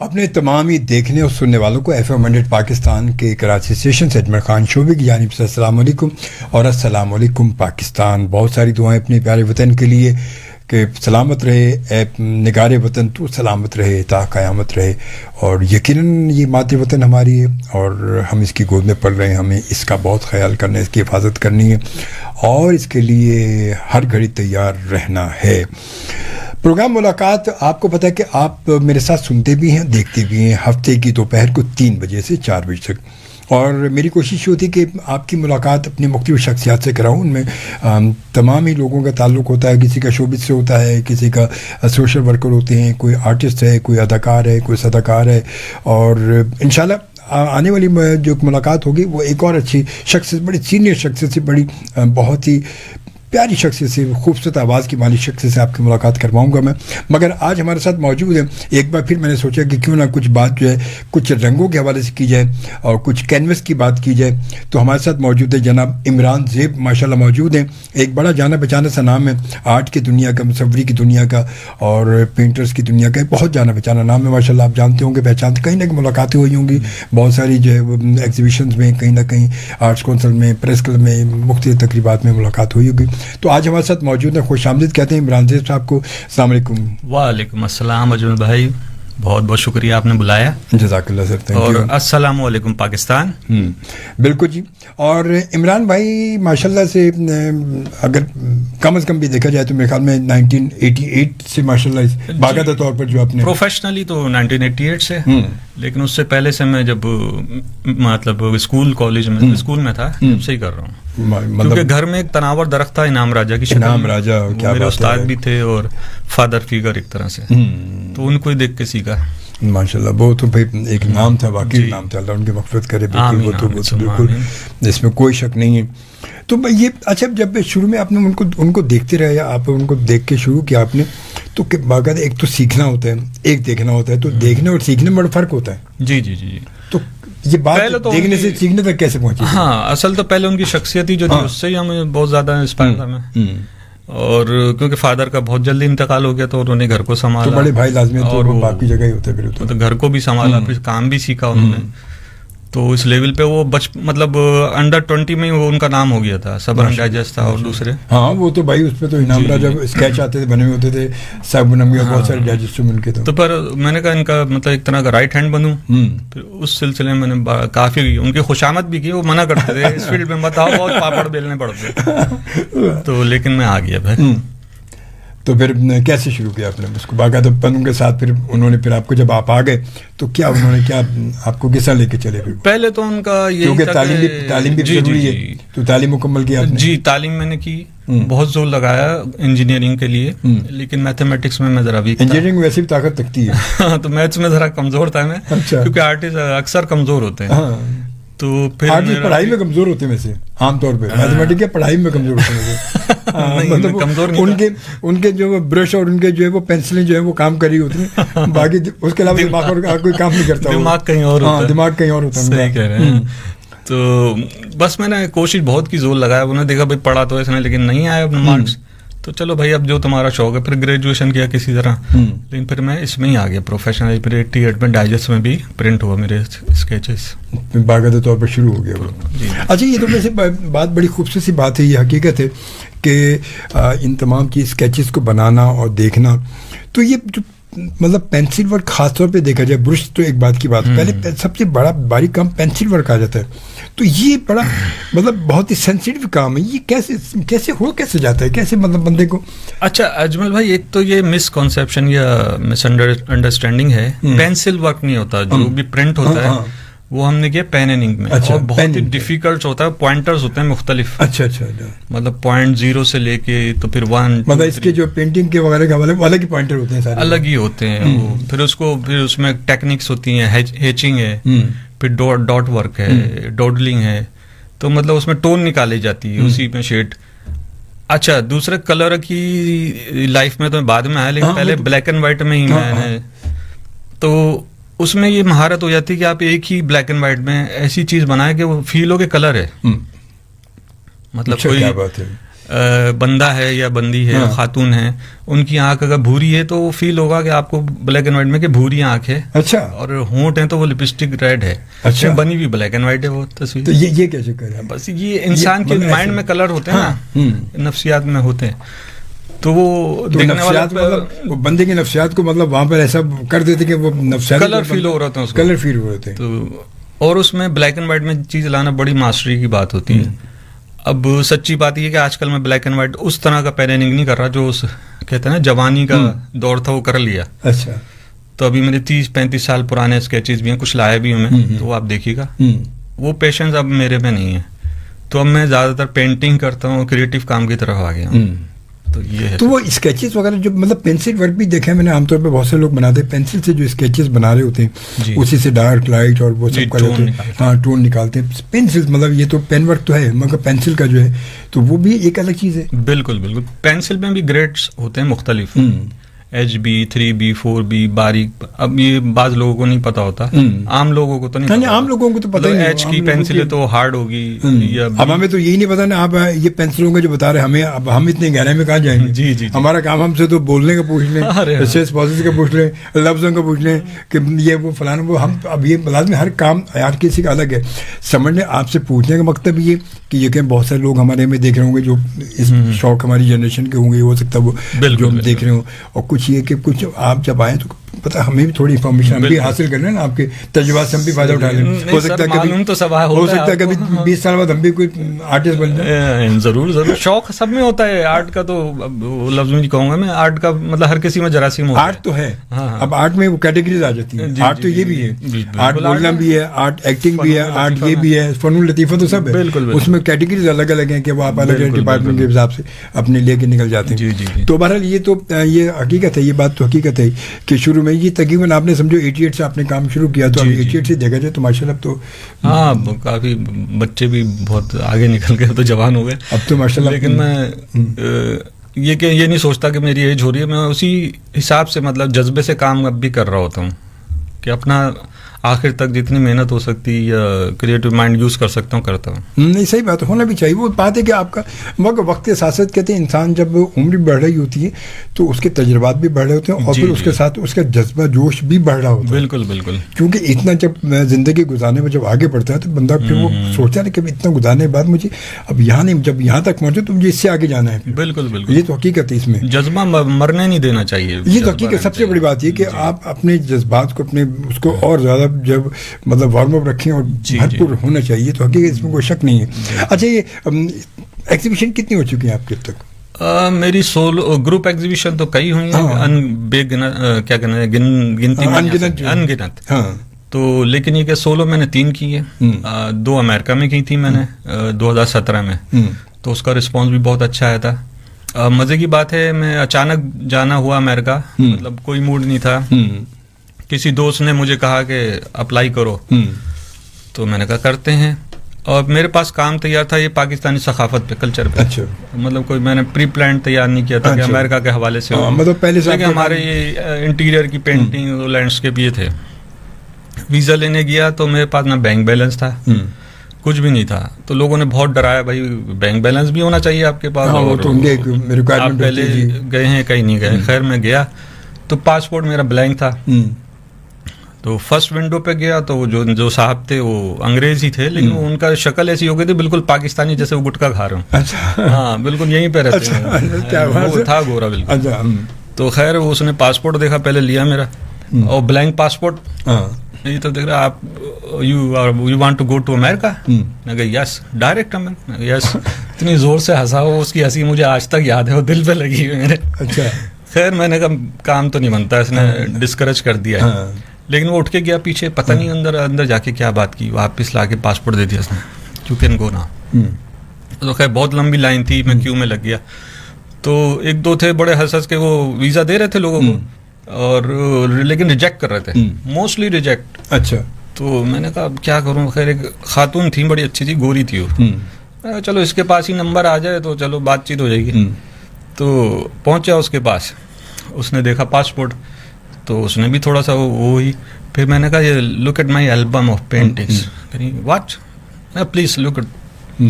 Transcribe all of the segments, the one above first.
اپنے تمام ہی دیکھنے اور سننے والوں کو FM 100 پاکستان کے کراچی اسٹیشن سے اجمل خان شعبے کی جانب سے السلام علیکم اور السلام علیکم پاکستان. بہت ساری دعائیں اپنے پیارے وطن کے لیے کہ سلامت رہے، اے نگار وطن تو سلامت رہے تا قیامت رہے. اور یقیناً یہ مادر وطن ہماری ہے اور ہم اس کی گود میں پل رہے ہیں. ہمیں اس کا بہت خیال کرنا ہے، اس کی حفاظت کرنی ہے اور اس کے لیے ہر گھڑی تیار رہنا ہے. پروگرام ملاقات آپ کو پتہ ہے کہ آپ میرے ساتھ سنتے بھی ہیں، دیکھتے بھی ہیں ہفتے کی دوپہر کو 3 بجے سے 4 بجے تک. اور میری کوشش ہوتی ہے کہ آپ کی ملاقات اپنی مختلف شخصیات سے کراؤں. ان میں تمام ہی لوگوں کا تعلق ہوتا ہے، کسی کا شوبز سے ہوتا ہے، کسی کا سوشل ورکر ہوتے ہیں، کوئی آرٹسٹ ہے، کوئی اداکار ہے، کوئی صداکار ہے. اور انشاءاللہ آنے والی جو ملاقات ہوگی وہ ایک اور اچھی شخصیت، بڑی سینئر شخصیت سے، بڑی بہت ہی پیاری شخصیت سے، خوبصورت آواز کی مالک شخصیت سے آپ کی ملاقات کرواؤں گا میں. مگر آج ہمارے ساتھ موجود ہیں. ایک بار پھر میں نے سوچا کہ کیوں نہ کچھ بات جو ہے کچھ رنگوں کے حوالے سے کی جائے اور کچھ کینوس کی بات کی جائے. تو ہمارے ساتھ موجود ہے جناب عمران زیب، ماشاءاللہ موجود ہیں. ایک بڑا جانا پہچانا سا نام ہے آرٹ کی دنیا کا، مصوری کی دنیا کا اور پینٹرز کی دنیا کا. بہت جانا پہچانا نام ہے ماشاءاللہ. آپ جانتے ہوں گے، پہچانتے، کہیں نہ کہیں ملاقاتیں ہوئی ہوں گی بہت ساری جو ہے ایگزیبیشنز میں، کہیں نہ کہیں آرٹس کونسل میں، پریس کلب میں، مختلف تقریبات میں ملاقات ہوئی ہوگی. تو آج ہمارے ساتھ موجود ہیں، خوش آمدید کہتے ہیں عمران زیب صاحب کو. السلام علیکم. وعلیکم السلام اجمل بھائی، بہت بہت شکریہ آپ نے بلایا. جزاک اللہ سر. اور السلام علیکم پاکستان. بالکل جی. اور عمران بھائی ماشاءاللہ سے اگر کم از کم بھی دیکھا جائے تو میرے خیال میں 1988 سے ماشاءاللہ باقاعدہ طور پر جو آپ نے پروفیشنلی تو 1988 سے، لیکن اس سے پہلے سے میں جب مطلب اسکول کالج میں اسکول میں تھا تب سے ہی کر رہا ہوں. کیونکہ گھر میں ایک تناور درخت تھا انعام راجہ کی شکل. انعام راجہ میرے استاد بھی تھے اور فادر فیگر ایک طرح سے، تو ان کو ہی دیکھ کے سیکھا ماشاءاللہ. وہ تو بھائی ایک نام تھا، واقعی نام تھا، اللہ ان کی مغفرت کرے. وہ تو بالکل اس میں کوئی شک نہیں ہے. تو یہ اچھا، جب شروع میں آپ نے ان کو دیکھتے رہے یا آپ ان کو دیکھ کے شروع کیا آپ نے، تو باقاعدہ ایک تو سیکھنا ہوتا ہے، ایک دیکھنا ہوتا ہے. تو دیکھنے اور سیکھنے میں بڑا فرق ہوتا ہے. جی جی جی. تو یہ بات دیکھنے سے سیکھنے تک کیسے پہنچی؟ ہاں، اصل تو پہلے ان کی شخصیت ہی جو تھی اس سے ہی ہمیں بہت زیادہ انسپائر تھا میں. اور کیونکہ فادر کا بہت جلدی انتقال ہو گیا تو انہوں نے گھر کو سنبھالا. تو بڑے بھائی لازمی اور وہ باقی جگہ ہی ہوتے پھر تو گھر کو بھی سنبھالا، پھر کام بھی سیکھا انہوں نے. تو اس لیول پہ وہ مطلب انڈر 20 میں وہ ان کا نام ہو گیا تھا. صبر اینڈ ڈائجسٹ تھا اور دوسرے. ہاں وہ تو بھائی اس پہ تو انعام راجہ اسکیچ آتے تھے، بنے ہوئے ہوتے تھے، سب نمی اور بہت سارے ڈائجسٹ مل کے. تو پر میں نے کہا ان کا مطلب ایک طرح کا رائٹ ہینڈ بنوں. پھر اس سلسلے میں نے کافی ان کی خوشامد بھی کی. وہ منع کرتے تھے اس فیلڈ میں مت آؤ، بہت پاپڑ بیلنے پڑتے. تو لیکن میں آ گیا بھائی. تو پھر کیسے شروع کیا آپ نے اس کو باقاعدہ پنوں کے ساتھ؟ پھر انہوں نے پھر آپ کو جب آپ آ گئے تو کیا انہوں نے کیا آپ کو کس طرح لے کے چلے؟ پھر پہلے تو ان کا یہ کیونکہ تعلیم بھی ضروری ہے، تو تعلیم مکمل کی آپ نے؟ جی تعلیم میں نے کی، بہت زور لگایا انجینئرنگ کے لیے، لیکن میتھمیٹکس میں ذرا ویک. انجینئرنگ ویسے بھی طاقت رکھتی ہے تو میتھس میں ذرا کمزور تھا میں، کیونکہ آرٹسٹ اکثر کمزور ہوتے ہیں. تو پھر پڑھائی میں کمزور ہوتے ہیں ویسے عام طور پہ، میتھمیٹکس کے پڑھائی میں کمزور ہوتے ہیں. ان کے جو برش اور ان کے جو ہے وہ پینسلیں جو ہے وہ کام کر رہی ہوتی ہیں، باقی اس کے علاوہ دماغ اور کوئی کام نہیں کرتا. دماغ کہیں اور ہوتا ہے. دماغ کہیں اور ہوتا ہے. صحیح کہہ رہے ہیں. تو بس میں نے کوشش بہت کی، زور لگایا. انہوں نے دیکھا بھائی پڑھا تو اس نے لیکن نہیں آیا مارکس، تو چلو بھائی اب جو تمہارا شوق ہے. پھر گریجویشن کیا کسی طرح، لیکن پھر میں اس میں ہی آ گیا پروفیشنل. پھر 88 میں ڈائجسٹ میں بھی پرنٹ ہوا میرے اسکیچز، باقاعدہ طور پر شروع ہو گیا. اچھا یہ تو ویسے بات بڑی خوبصورت سی بات ہے، یہ حقیقت ہے کہ ان تمام کی اسکیچز کو بنانا اور دیکھنا. تو یہ جو مطلب پینسل ورک خاص طور پہ دیکھا جائے، برش تو ایک بات کی بات، پہلے سب سے بڑا باریک کام پینسل ورک آ جاتا ہے. تو یہ بڑا مطلب بہت ہی سینسیٹیو کام ہے. یہ کیسے جاتا ہے، کیسے مطلب بندے کو؟ اچھا اجمل بھائی، ایک تو یہ مس کنسیپشن یا مس انڈرسٹینڈنگ ہے. پینسل ورک نہیں ہوتا، جو بھی پرنٹ ہوتا ہے وہ ہم نے کیا پین اینڈ انک میں. اور بہت ہی ڈیفیکلٹ ہوتا ہے، پوائنٹرز ہوتے ہیں مختلف. اچھا مطلب 0.0 سے لے کے تو پھر 1، مطلب اس کے جو پینٹنگ کے وغیرہ کے حوالے الگ ہی پوائنٹر ہوتے ہیں، الگ ہی ہوتے ہیں. پھر اس میں ٹیکنیکس ہوتی ہیں، ہیچنگ ہے، پھر ڈاٹ ورک ہے، ڈوڈلنگ ہے. تو مطلب اس میں ٹون نکالی جاتی ہے اسی میں شیڈ. اچھا دوسرے کلر کی لائف میں تو بعد میں آیا، لیکن پہلے بلیک اینڈ وائٹ میں ہی میں نے، تو اس میں یہ مہارت ہو جاتی ہے کہ آپ ایک ہی بلیک اینڈ وائٹ میں ایسی چیز بنائیں کہ وہ فیل ہو کے کلر ہے. مطلب کوئی بندہ ہے یا بندی ہے, خاتون ہے, ان کی آنکھ اگر بھوری ہے تو وہ فیل ہوگا کہ آپ کو بلیک اینڈ وائٹ میں کہ بھوری آنکھ ہے. اچھا. اور ہونٹ ہیں تو وہ لپسٹک ریڈ ہے. اچھا. بنی بھی بلیک اینڈ وائٹ ہے وہ تصویر. تو یہ کیا چکر ہے؟ بس یہ انسان کے مائنڈ میں کلر ہوتے ہیں نا, نفسیات میں ہوتے ہیں, تو وہ دیکھنے والا مطلب بندے کی نفسیات کو مطلب وہاں پر ایسا کر دیتے کہ وہ نفسیات کلر فیل ہو رہا تھا, کلر فیل ہو رہے تھے. تو اور اس میں بلیک اینڈ وائٹ میں چیز لانا بڑی ماسٹری کی بات ہوتی ہے. اب سچی بات یہ کہ آج کل میں بلیک اینڈ وائٹ اس طرح کا پیرننگ نہیں کر رہا جو اس کہتے ہیں نا جوانی کا دور تھا, وہ کر لیا. اچھا. تو ابھی میرے 30-35 سال پرانے اسکیچز بھی ہیں, کچھ لائے بھی ہوں میں, تو وہ آپ دیکھیے گا. وہ پیشنس اب میرے میں نہیں ہے, تو اب میں زیادہ تر پینٹنگ کرتا ہوں, کریٹو کام کی طرف آ گیا ہوں. تو یہ ہے. تو وہ اسکیچز وغیرہ جو مطلب پینسل ورک بھی دیکھا ہے میں نے, عام طور پہ بہت سے لوگ بناتے ہیں پینسل سے, جو اسکیچز بنا رہے ہوتے ہیں اسی سے ڈارک لائٹ اور وہ سب کر لیتے ہیں. ہاں, ٹون نکالتے ہیں پینسل. مطلب یہ تو پین ورک تو ہے, مگر پینسل کا جو ہے تو وہ بھی ایک الگ چیز ہے. بالکل بالکل. پینسل میں بھی گریڈس ہوتے ہیں مختلف, HB 3B 4B باریک. اب یہ بعض لوگوں کو نہیں پتا ہوتا, عام لوگوں کو تو نہیں پتا. عام لوگوں کو تو پتا نہیں. ایچ کی پینسل ہے تو ہارڈ ہوگی. اب ہمیں تو یہی نہیں پتا نا, آپ یہ پینسلوں کا جو بتا رہے ہمیں, اب ہم اتنے گہرے میں کہاں جائیں گے. جی جی. ہمارا کام ہم سے تو بولنے کا پوچھ لیں, پروسیس کا پوچھ لیں, لفظوں کا پوچھ لیں کہ یہ وہ فلانا وہ. ہم اب یہ لازمی ہر کام ہر کسی کا الگ ہے. سمجھنے آپ سے پوچھنے کا مطلب یہ کہ یہ کہ بہت سارے لوگ ہمارے میں دیکھ رہے ہوں گے جو اس شوق ہماری جنریشن کے ہوں گے, ہو سکتا ہے وہ جو ہم دیکھ رہے ہوں. اور کچھ یہ کہ کچھ آپ جب آئیں تو پتا ہمیں بھی تھوڑی انفارمیشن ہم بھی حاصل کر لیں نا, آپ کے تجربات سے ہم بھی فائدہ اٹھا لیں. ہو سکتا ہے کبھی 20 سال بعد ہم بھی کوئی آرٹسٹ بن جائیں. ضرور ضرور. شوق سب میں ہوتا ہے. آرٹ کا تو لفظ میں کہوں گا میں, آرٹ کا مطلب ہر کسی میں جراثیم ہوتا ہے. آرٹ تو ہے, اب آرٹ میں وہ کیٹیگریز آ جاتی ہیں. آرٹ تو یہ بھی ہے, آرٹ بولنا بھی ہے, آرٹ ایکٹنگ بھی ہے, آرٹ یہ بھی ہے, فن لطیفہ تو سب ہے. اس میں کیٹیگریز الگ الگ ہیں کہ وہ آپ الگ الگ ڈپارٹمنٹ کے حساب سے اپنے لے کے نکل جاتے ہیں. تو بہرحال یہ تو یہ حقیقت ہے, یہ بات تو حقیقت ہے کہ شروع میں یہ تقریباً آپ نے سمجھو 88 سے آپ نے کام شروع کیا, تو 88 سے دیکھا جائے تو ماشاء اللہ تو ہاں کافی بچے بھی بہت آگے نکل گئے, تو جوان ہو گئے اب تو ماشاء اللہ. لیکن میں یہ کہ یہ نہیں سوچتا کہ میری ایج ہو رہی ہے, میں اسی حساب سے مطلب جذبے سے کام اب بھی کر رہا ہوتا ہوں کہ اپنا آخر تک جتنی محنت ہو سکتی یا کریٹو مائنڈ یوز کر سکتا ہوں کرتا ہوں. نہیں صحیح بات ہونا بھی چاہیے. وہ بات ہے کہ آپ کا مگر وقت کے ساتھ ساتھ کہتے ہیں انسان جب عمر بڑھ رہی ہوتی ہے تو اس کے تجربات بھی بڑھ رہے ہوتے ہیں, اور پھر اس کے ساتھ اس کا جذبہ جوش بھی بڑھ رہا ہوتا ہے. بالکل بالکل. کیونکہ اتنا جب زندگی گزارنے میں جب آگے بڑھتا ہے تو بندہ پھر وہ سوچتا ہے کہ اتنا گزارنے کے بعد مجھے اب یہاں نہیں, جب یہاں تک پہنچے تو مجھے اس سے آگے جانا ہے. بالکل بالکل. یہ تو حقیقت ہے, اس میں جذبہ مرنے نہیں دینا چاہیے. یہ تو حقیقت سب سے بڑی بات یہ کہ آپ اپنے جذبات کو اپنے اس کو اور زیادہ جب مطلب وارم اپ رکھیں اور بھرپور ہونا چاہیے. تو حقیقت اس میں کوئی شک نہیں ہے. اچھا یہ ایگزیبیشن کتنی ہو چکی ہیں آپ کے اب تک؟ میری سولو گروپ ایگزیبیشن تو کئی ہوئی ہیں, کیا کہنا ہے گنتی انگنت. تو لیکن یہ کہ سولو میں نے 3 کی ہے. 2 امریکہ میں کی تھی میں نے 2017 میں, تو اس کا رسپانس بھی بہت اچھا آیا تھا. مزے کی بات ہے میں اچانک جانا ہوا امریکہ, مطلب کوئی موڈ نہیں تھا. کسی دوست نے مجھے کہا کہ اپلائی کرو, تو میں نے کہا کرتے ہیں. اور میرے پاس کام تیار تھا یہ پاکستانی ثقافت پہ, کلچر پہ. اچھا. مطلب کوئی میں نے پری پلان تیار نہیں کیا تھا کہ امریکہ کے حوالے سے مطلب پہلے سے ہمارے یہ انٹیریئر کی پینٹنگ لینڈسکیپ یہ تھے. ویزا لینے گیا تو میرے پاس نہ بینک بیلنس تھا, کچھ بھی نہیں تھا. تو لوگوں نے بہت ڈرایا, بھائی بینک بیلنس بھی ہونا چاہیے آپ کے پاس, آپ پہلے گئے ہیں کہیں نہیں گئے. خیر میں گیا تو پاسپورٹ میرا بلینک تھا. تو فرسٹ ونڈو پہ گیا تو وہ جو صاحب تھے وہ انگریز ہی تھے, لیکن ان کا شکل ایسی ہو گئی تھی بالکل پاکستانی جیسے وہ گٹکا کھا رہے ہوں. ہاں بالکل یہیں پہ رہتے ہیں, وہ تھا گورا بالکل. تو خیر اس نے پاسپورٹ دیکھا, پہلے لیا میرا, اور بلینک پاسپورٹ. یہ تو دیکھ رہا آپ you want to go to America. میں کہا یس ڈائریکٹ امیرکا. یس اتنی زور سے ہنسا, وہ اس کی ہنسی مجھے آج تک یاد ہے, وہ دل پہ لگی ہوئی میرے. اچھا. خیر میں نے کہا کام تو نہیں بنتا, اس نے ڈسکریج کر دیا. لیکن وہ اٹھ کے گیا پیچھے, پتہ نہیں اندر جا کے کیا بات کی, واپس لا کے پاسپورٹ دے دیا اس نے, یو کین گو نا. تو خیر بہت لمبی لائن تھی, میں کیوں میں لگ گیا. تو 1-2 تھے بڑے ہنس کے وہ ویزا دے رہے تھے لوگوں کو, اور لیکن ریجیکٹ کر رہے تھے, موسٹلی ریجیکٹ. اچھا. تو میں نے کہا اب کیا کروں. خیر ایک خاتون تھی, بڑی اچھی تھی, گوری تھی وہ. چلو اس کے پاس ہی نمبر آ جائے تو چلو بات چیت ہو جائے گی. تو پہنچا اس کے پاس, اس نے دیکھا پاسپورٹ, تو اس نے بھی تھوڑا سا وہی. پھر میں نے کہا یہ look at my album of paintings. What, please look at.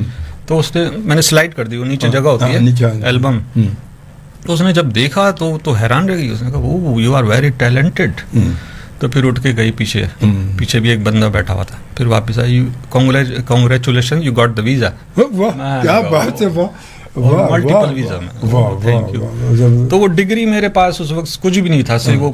تو اس نے میں نے سلائڈ کر دی, وہ نیچے جگہ ہوتی ہے البم, تو اس نے جب دیکھا تو حیران رہ گئی, اس نے کہا وہ یو آر ویری ٹیلنٹڈ. تو پھر اٹھ کے گئی پیچھے بھی ایک بندہ بیٹھا ہوا تھا, پھر واپس آئی, congratulation you got the visa. کیا بات ہے, ملٹیپل ویزا میں, تھینک یو. تو وہ ڈگری میرے پاس اس وقت کچھ بھی نہیں تھا, صرف وہ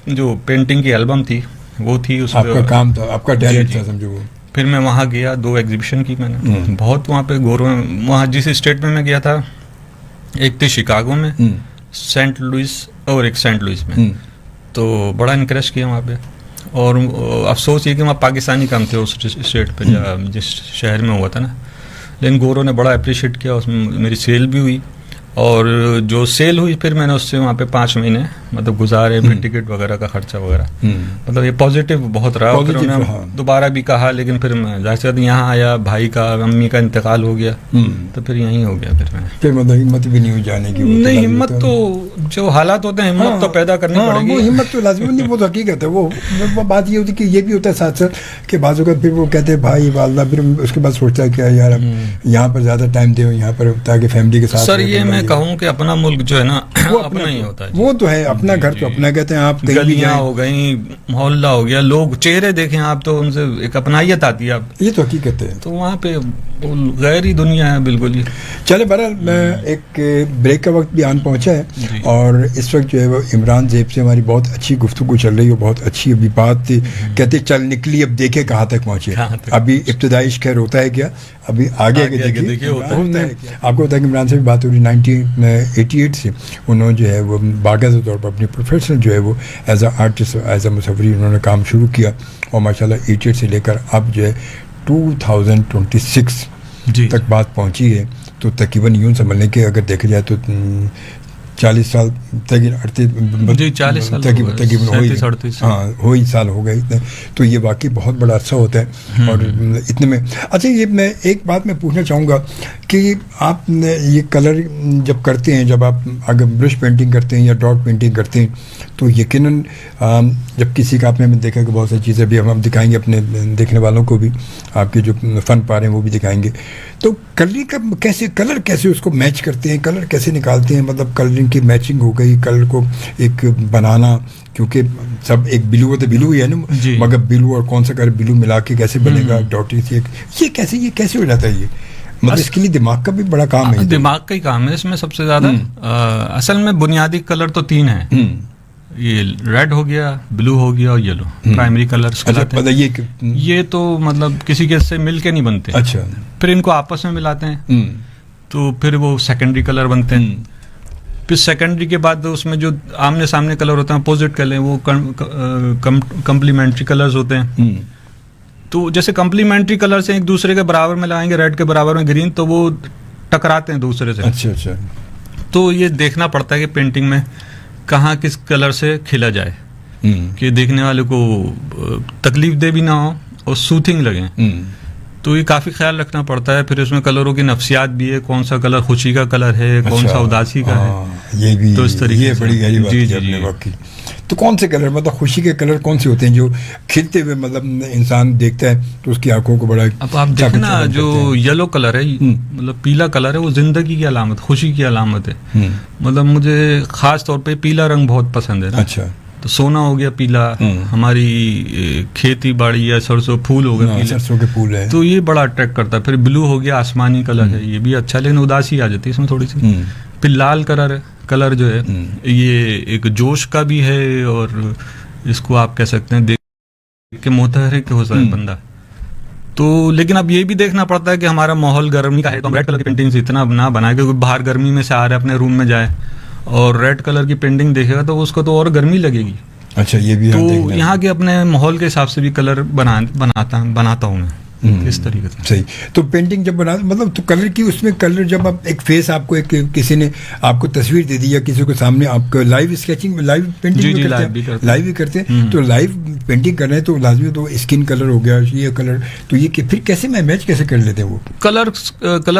جو پینٹنگ کی البم تھی وہ تھی, اس آپ کا کام تھا, آپ کا ٹیلنٹ تھا سمجھو. پھر میں وہاں گیا, 2 ایگزیبیشن کی میں نے, بہت وہاں پہ گورو میں, وہاں جس اسٹیٹ میں گیا تھا, ایک تھی شکاگو میں, سینٹ لوئس اور ایک سینٹ لوئس میں, تو بڑا انکریج کیا وہاں پہ. اور افسوس یہ کہ وہاں پاکستانی کم تھے اس اسٹیٹ پہ جس شہر میں ہوا تھا نا, لیکن گورو نے بڑا اپریشیٹ کیا, اس میں میری سیل بھی ہوئی, اور جو سیل ہوئی پھر میں نے اس سے وہاں پہ 5 مہینے مطلب گزارے, پھر ٹکٹ وغیرہ کا خرچہ وغیرہ, مطلب یہ پازیٹیو بہت رہا. پھر انہوں نے دوبارہ بھی کہا, لیکن پھر میں ظاہر سی بات یہاں آیا, بھائی کا امی کا انتقال ہو گیا, تو پھر یہیں ہو گیا. پھر مطلب ہمت بھی نہیں ہو جانے کی, نہیں ہمت تو جو حالات ہوتے ہیں ہمت تو پیدا کرنی پڑے گی. وہ ہمت تو لازمی نہیں, وہ تو حقیقت ہے. وہ بات یہ ہوتی ہے کہ یہ بھی ہوتا ہے ساتھ ساتھ کہ بعض اوقات پھر وہ کہتے ہیں بھائی والدہ, پھر اس کے بعد سوچتا ہے کہ یار یہاں پر زیادہ ٹائم دے یہاں پر, تاکہ فیملی کے ساتھ. سر یہ میں کہوں کہ اپنا ملک جو ہے نا وہ اپنا ہی ہوتا ہے, وہ تو ہے اپنا گھر تو اپنا کہتے ہیں. آپ گلیاں ہو گئی, محلہ ہو گیا, لوگ چہرے دیکھیں آپ تو ان سے ایک اپنائیت آتی ہے. آپ یہ تو حقیقت ہے, تو وہاں پہ غیر ہی دنیا ہے بالکل ہی. چلے بہرحال میں ایک بریک کا وقت بھی آن پہنچا ہے, اور اس وقت جو ہے وہ عمران زیب سے ہماری بہت اچھی گفتگو چل رہی ہے, بہت اچھی ابھی بات تھی, کہتے چل نکلی اب دیکھے کہاں تک پہنچے. ابھی ابتدائی خیر ہوتا ہے کیا, ابھی آگے دیکھیے. آپ کو ہوتا ہے کہ عمران سے بھی بات ہو رہی 1988 سے, انہوں جو ہے وہ باقاعدہ طور پر اپنی پروفیشنل جو ہے وہ as a artist, as a مصوری انہوں نے کام شروع کیا, اور ماشاء اللہ 88 سے لے کر اب جو ہے 2026 تک بات پہنچی ہے. تو تقریباً یوں سنبھلنے کے اگر دیکھا جائے تو 40 سال وہی سال ہو گئے اتنے, تو یہ واقعی بہت بڑا عرصہ ہوتا ہے. اور اتنے میں اچھا یہ میں ایک بات میں پوچھنا چاہوں گا کہ آپ یہ کلر جب کرتے ہیں, جب آپ اگر برش پینٹنگ کرتے ہیں یا ڈاٹ پینٹنگ کرتے ہیں, تو یقیناً جب کسی کا آپ نے دیکھا کہ بہت ساری چیزیں بھی ہم دکھائیں گے اپنے دیکھنے والوں کو بھی, آپ کے جو فن پارے ہیں وہ بھی دکھائیں گے, تو کلر کا کلر کیسے اس کو میچ کرتے ہیں, کلر کیسے نکالتے ہیں, مطلب کلرنگ کی میچنگ ہو گئی, کلر کو ایک بنانا, کیونکہ سب ایک بلو تو بلو ہی ہے نا, مگر بلو اور کون سا کلر بلو ملا کے کیسے بنے گا ڈاٹنگ سے, یہ کیسے ہو جاتا ہے, یہ مطلب اس کے لیے دماغ کا بھی بڑا کام ہے. دماغ کا ہی کام ہے اس میں سب سے زیادہ. اصل میں بنیادی کلر تو 3 ہیں, یہ ریڈ ہو گیا, بلو ہو گیا اور یلو, پرائمری کلرز کہلاتے ہیں. یہ تو مطلب کسی کے سے مل کے نہیں بنتے, اچھا پھر ان کو آپس میں ملاتے ہیں, تو پھر وہ سیکنڈری کلر بنتے ہیں. پھر سیکنڈری کے بعد اس میں جو آمنے سامنے کلر ہوتے ہیں, اپوزٹ کلر, وہ کمپلیمنٹری کلرز ہوتے ہیں. تو جیسے کمپلیمنٹری کلرز ہیں ایک دوسرے کے برابر میں لائیں گے, ریڈ کے برابر میں گرین, تو وہ ٹکراتے ہیں دوسرے سے. اچھا. تو یہ دیکھنا پڑتا ہے کہ پینٹنگ میں کہاں کس کلر سے کھلا جائے, کہ دیکھنے والے کو تکلیف دہ بھی نہ ہو اور سوتھنگ لگیں. تو یہ کافی خیال رکھنا پڑتا ہے. پھر اس میں کلروں کی نفسیات بھی ہے, کون سا کلر خوشی کا کلر ہے, کون سا اداسی کا ہے, یہ بھی تو اس طریقے سے. بڑی گہری بات ہے اپنے وقت کی. تو کون سے کلر, مطلب خوشی کے کلر کون سے ہوتے ہیں جو کھلتے ہوئے مطلب انسان دیکھتا ہے تو اس کی آنکھوں کو بڑا. اب آپ دیکھنا جو یلو کلر ہے, مطلب پیلا کلر ہے, وہ زندگی کی علامت, خوشی کی علامت ہے. مطلب مجھے خاص طور پہ پیلا رنگ بہت پسند ہے. اچھا. تو سونا ہو گیا پیلا, ہماری کھیتی باڑی یا سرسوں پھول ہو گیا, سرسوں کے پھول ہے, تو یہ بڑا اٹریکٹ کرتا ہے. پھر بلو ہو گیا, آسمانی کلر ہے, یہ بھی اچھا, لیکن اداسی آ جاتی ہے اس میں تھوڑی سی. پھر لال کلر جو ہے یہ ایک جوش کا بھی ہے, اور اس کو آپ کہہ سکتے ہیں دیکھ کے متحرک ہو سکتا ہے بندہ. تو لیکن اب یہ بھی دیکھنا پڑتا ہے کہ ہمارا ماحول گرمی کا ہے, تو ہم ریڈ کلر کی پینٹنگ اتنا نہ بنائے کہ باہر گرمی میں سے آ رہا ہے اپنے روم میں جائے اور ریڈ کلر کی پینٹنگ دیکھے گا تو اس کو تو اور گرمی لگے گی. اچھا, یہ بھی تو یہاں کے اپنے ماحول کے حساب سے بھی کلر بناتا ہوں میں اس طریقے سے. صحیح. تو پینٹنگ جب بنا مطلب تو کلر کی, اس میں کلر جب آپ ایک فیس, آپ کو ایک کسی نے آپ کو تصویر دے دی یا کسی کو سامنے آپ کو لائیو اسکیچنگ میں لائیو پینٹنگ لائیو بھی کرتے ہیں, تو لائیو پینٹنگ کر رہے ہیں تو لازمی تو اسکن کلر ہو گیا, یہ کلر, تو یہ پھر کیسے میں میچ کیسے کر لیتے ہیں وہ کلر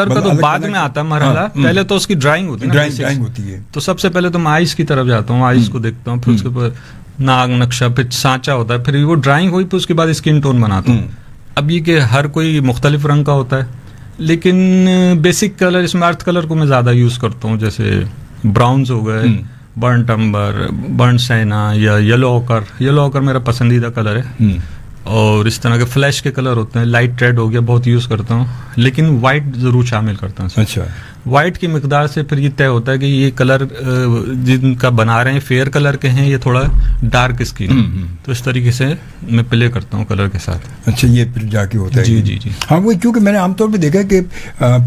کا تو بعد میں آتا ہے مرحلہ. پہلے تو اس کی ڈرائنگ ہوتی ہے, تو سب سے پہلے تو میں آئس کی طرف جاتا ہوں, آئس کو دیکھتا ہوں, پھر اس کے بعد ناگ نقشہ, پھر سانچا ہوتا ہے, پھر وہ ڈرائنگ ہوئی, پھر اس کے بعد اسکن ٹون بناتا ہوں. اب یہ کہ ہر کوئی مختلف رنگ کا ہوتا ہے, لیکن بیسک کلر اس میں ارتھ کلر کو میں زیادہ یوز کرتا ہوں, جیسے براؤنز ہو گئے, برنٹ امبر, برنٹ سینا یا یلو اوکر. یلو اوکر میرا پسندیدہ کلر ہے, اور اس طرح کے فلیش کے کلر ہوتے ہیں, لائٹ ریڈ ہو گیا, بہت یوز کرتا ہوں, لیکن وائٹ ضرور شامل کرتا ہوں. اچھا, وائٹ کی مقدار سے پھر یہ طے ہوتا ہے کہ یہ کلر جن کا بنا رہے ہیں فیئر کلر کے ہیں, یہ تھوڑا ڈارک اسکن, تو اس طریقے سے میں پلے کرتا ہوں کلر کے ساتھ. اچھا, یہ پھر جا کے ہوتا ہے. جی جی جی. ہاں, وہ کیونکہ میں نے عام طور پہ دیکھا کہ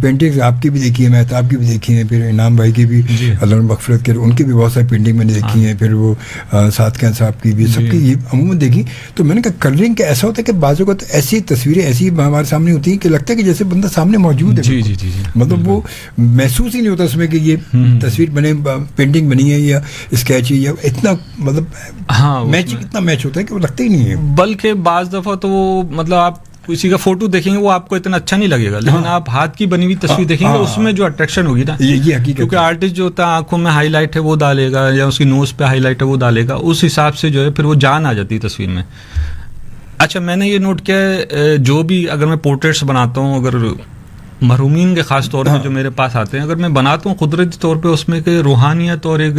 پینٹنگز آپ کی بھی دیکھی ہے, مہتاب کی بھی دیکھی ہیں, پھر انعام بھائی کی بھی, اللہ مغفرت کرے, ان کی بھی بہت ساری پینٹنگ میں نے دیکھی ہیں, پھر وہ صادق صاحب کی بھی, سب کی یہ عموماً دیکھی. تو میں نے کہا کلرنگ کا ایسا ہوتا ہے کہ بعض اوقات ایسی تصویریں ایسی ہمارے سامنے ہوتی ہیں کہ لگتا ہے کہ جیسے بندہ سامنے موجود ہے. جی جی جی. مطلب وہ محسوس ہی نہیں ہوتا اس میں کہ یہ تصویر بنے, پینٹنگ بنی ہے یا اسکیچ ہے, یا اتنا مطلب میچ اتنا میچ ہوتا ہے کہ وہ لگتا ہی نہیں ہے. بلکہ بعض دفعہ تو وہ مطلب آپ کسی کا فوٹو دیکھیں گے وہ آپ کو اتنا اچھا نہیں لگے گا, لیکن آپ ہاتھ کی بنی ہوئی تصویر دیکھیں گے اس میں جو اٹریکشن ہوگی نا, یہ حقیقت, کیونکہ آرٹسٹ جو ہوتا ہے آنکھوں میں ہائی لائٹ ہے وہ ڈالے گا, یا اس کی نوز پہ ہائی لائٹ ہے وہ ڈالے گا, اس حساب سے جو ہے پھر وہ جان آ جاتی ہے تصویر میں. اچھا, میں نے یہ نوٹ کیا ہے, جو بھی اگر میں پورٹریٹس بناتا ہوں, اگر مرحومین کے خاص طور پہ جو میرے پاس آتے ہیں, اگر میں بناتا ہوں قدرتی طور پہ, اس میں ایک روحانیت اور ایک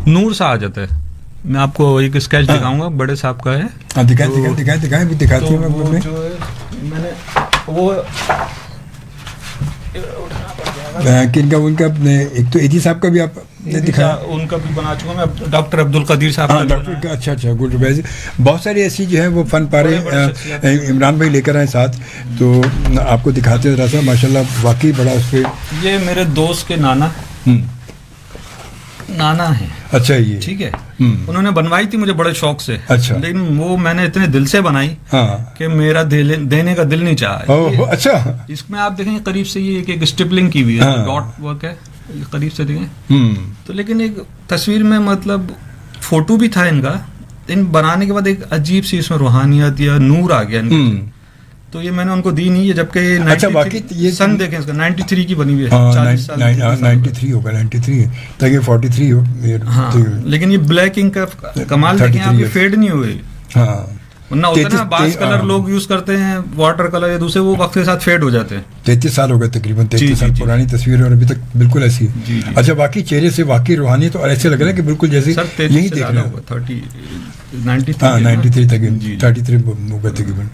نور سا آ جاتا ہے. میں آپ کو ایک اسکیچ دکھاؤں گا, بڑے صاحب کا ہے. دکھاتی ہوں میں نے وہ کن کا, ان کا ایک تو ایدی صاحب کا بھی آپ نے دکھایا, ان کا بھی بنا چکا میں, ڈاکٹر عبد القدیر صاحب کا ڈاکٹر کا. اچھا اچھا, گڈ. بہت ساری ایسی جو ہے وہ فن پارے عمران بھائی لے کر آئے ساتھ, تو آپ کو دکھاتے ہیں ذرا سا. ماشاء اللہ واقعی بڑا اس پہ. یہ میرے دوست کے نانا ہیں. اچھا, یہ ٹھیک ہے, انہوں نے بنوائی تھی مجھے بڑے شوق سے. اچھا, لیکن وہ میں نے اتنے دل سے بنائی کہ میرا دینے کا دل نہیں چاہا. اچھا, اس میں آپ دیکھیں قریب سے یہ ایک اسٹپلنگ کی ہوئی ہے, ڈاٹ ورک ہے, قریب سے دیکھیں تو. لیکن ایک تصویر میں مطلب فوٹو بھی تھا ان کا, ان بنانے کے بعد ایک عجیب سی اس میں روحانیت یا نور آ گیا. تو یہ میں نے ان کو دی نہیں ہے, جبکہ یہ سن دیکھیں اس کا 93 کی بنی ہوئی ہے, 93 ہوگا, 93 تاکہ 43 ہو. ہاں, لیکن یہ بلیکنگ کا کمال دیکھیں آپ, یہ فیڈ نہیں ہوئے. ہاں, ورنہ ہوتا ہے نا بعض کلر لوگ یوز کرتے ہیں واٹر کلر یا دوسرے, وہ وقت کے ساتھ فیڈ ہو جاتے ہیں. 33 سال ہو گئے تقریباً, 33 سال پرانی تصویر ہے اور ابھی تک بالکل ایسی ہے. اچھا, واقعی چہرے سے واقعی روحانیت, اور ایسے لگ رہا ہے کہ بالکل جیسے یہی دیکھ رہا ہوں. 93 تک 33 ہو گئے تقریباً.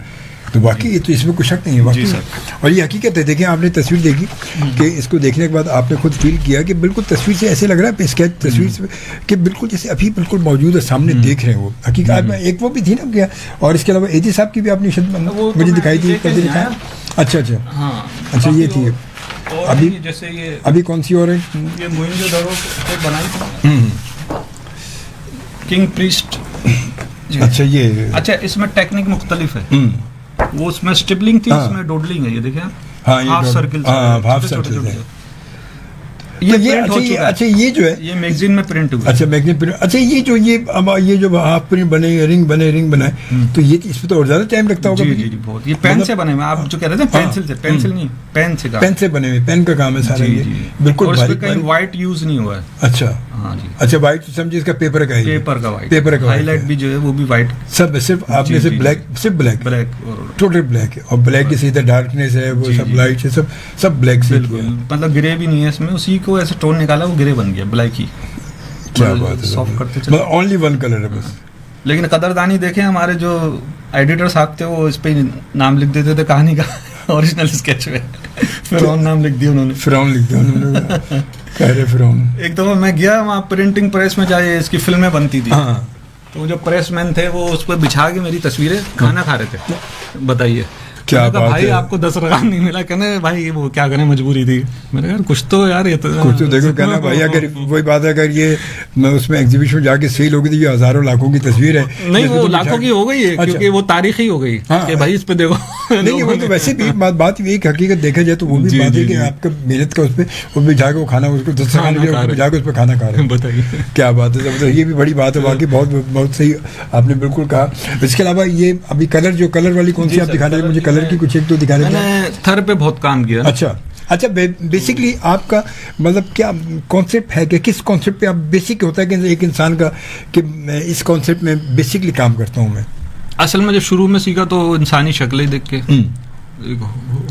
تو واقعی تو اس میں کوئی شک نہیں ہے واقعی. اور یہ حقیقت ہے, دیکھیں آپ نے تصویر دیکھی کہ اس کو دیکھنے کے بعد آپ نے خود فیل کیا کہ بالکل تصویر سے ایسے لگ رہا ہے اسکیچ تصویر سے کہ بالکل جیسے ابھی بالکل موجود ہے, سامنے دیکھ رہے ہیں. وہ حقیقت میں ایک وہ بھی تھی نا کیا, اور اس کے علاوہ ایدی صاحب کی بھی آپ نے مجھے دکھائی تھی. اچھا اچھا, اچھا یہ تھی. ابھی جیسے یہ ابھی کون سی اور ہے, یہ موئنجودڑو بنائی تھی کنگ پریسٹ. اچھا, یہ اچھا, اس میں ٹیکنیک مختلف ہے. وہ اس میں اسٹپلنگ تھی, اس میں ڈوڈلنگ ہے. یہ دیکھیں ہاف سرکل, اچھا یہ جو ہے یہ میگزین میں پرنٹ ہوا. اچھا, میگزین پرنٹ. اچھا, یہ جو ہاف پرنٹ بنے, رنگ بنائے, تو یہ اس میں تو اور زیادہ ٹائم لگتا ہوگا. جی بہت. یہ پین سے بنے ہوئے, آپ جو کہہ رہے تھے پینسل سے, پینسل نہیں, پین سے بنے ہوئے, پین کا کام ہے سارا. یہ بالکل کہیں وائٹ یوز نہیں ہوا ہے. اچھا, ہاں جی. اچھا, وائٹ سمجھے اس کا پیپر کا ہے, پیپر کا وائٹ, پیپر کا ہائی لائٹ بھی جو ہے وہ بھی وائٹ, سب صرف آپ نے صرف بلیک ٹوٹل بلیک ہے. اور بلیک کی سیدھا ڈارکنیس ہے, وہ سب لائٹ ہے, سب بلیک سے. بالکل, مطلب گرے بھی نہیں ہے اس میں, اسی کو ایسے ٹون نکالا وہ گرے بن گیا, بلیک ہی. کیا بات ہے, سافٹ کرتے چلے, اونلی ون کلر ہے بس. لیکن قدردانی دیکھیں, ہمارے جو ایڈیٹر صاحب تھے وہ اس پہ نام لکھ دیتے تھے کہانی کا, اوریجنل اسکیچ میں فرعون نام لکھ دیا انہوں نے. فرعون لکھ دیا انہوں نے. فرعون. ایک دفعہ میں گیا وہاں پرنٹنگ پریس میں, جائے اس کی فلمیں بنتی تھی, تو جو پریس مین تھے وہ اس پہ بچھا کے میری تصویریں کھانا کھا رہے تھے. بتائیے کیا بھائی آپ کو 10 رقم نہیں ملا, کہنے بھائی وہ کیا کریں, مجبوری تھی. میں نے کہا کچھ تو یار, یہ تو کچھ تو دیکھو. کہنا بھائی اگر وہی بات ہے, اگر یہ میں اس میں ایگزیبیشن میں جا کے سیل ہوگی تھی, یہ ہزاروں لاکھوں کی تصویر ہے. نہیں, وہ لاکھوں کی ہو گئی ہے کیونکہ وہ تاریخی ہو گئی کہ بھائی اس پہ دیکھو. نہیں, وہ تو ویسے بھی بات یہ حقیقت دیکھا جائے تو وہ بھی بات ہے کہ آپ کا محنت کا اس پہ وہ بھی جا کے وہ کھانا, اس کو 10 رقم جا کے اس پہ کھانا کھا رہے ہیں. بتائیے کیا بات ہے, یہ بھی بڑی بات ہے واقعی. بہت صحیح آپ نے بالکل کہا. اس کے علاوہ یہ ابھی کلر والی کون سی آپ دکھا رہے ہیں مجھے, کلر کی کچھ ایک تو دکھا. میں نے تھر پہ بہت کام کیا. اچھا, بیسکلی آپ کا مطلب کیا کانسیپٹ ہے, کہ کس کانسیپٹ پہ آپ بیسک ہوتا ہے کہ ایک انسان کا کہ میں اس کانسیپٹ میں بیسکلی کام کرتا ہوں. میں اصل میں جب شروع میں سیکھا تو انسانی شکلیں دیکھ کے,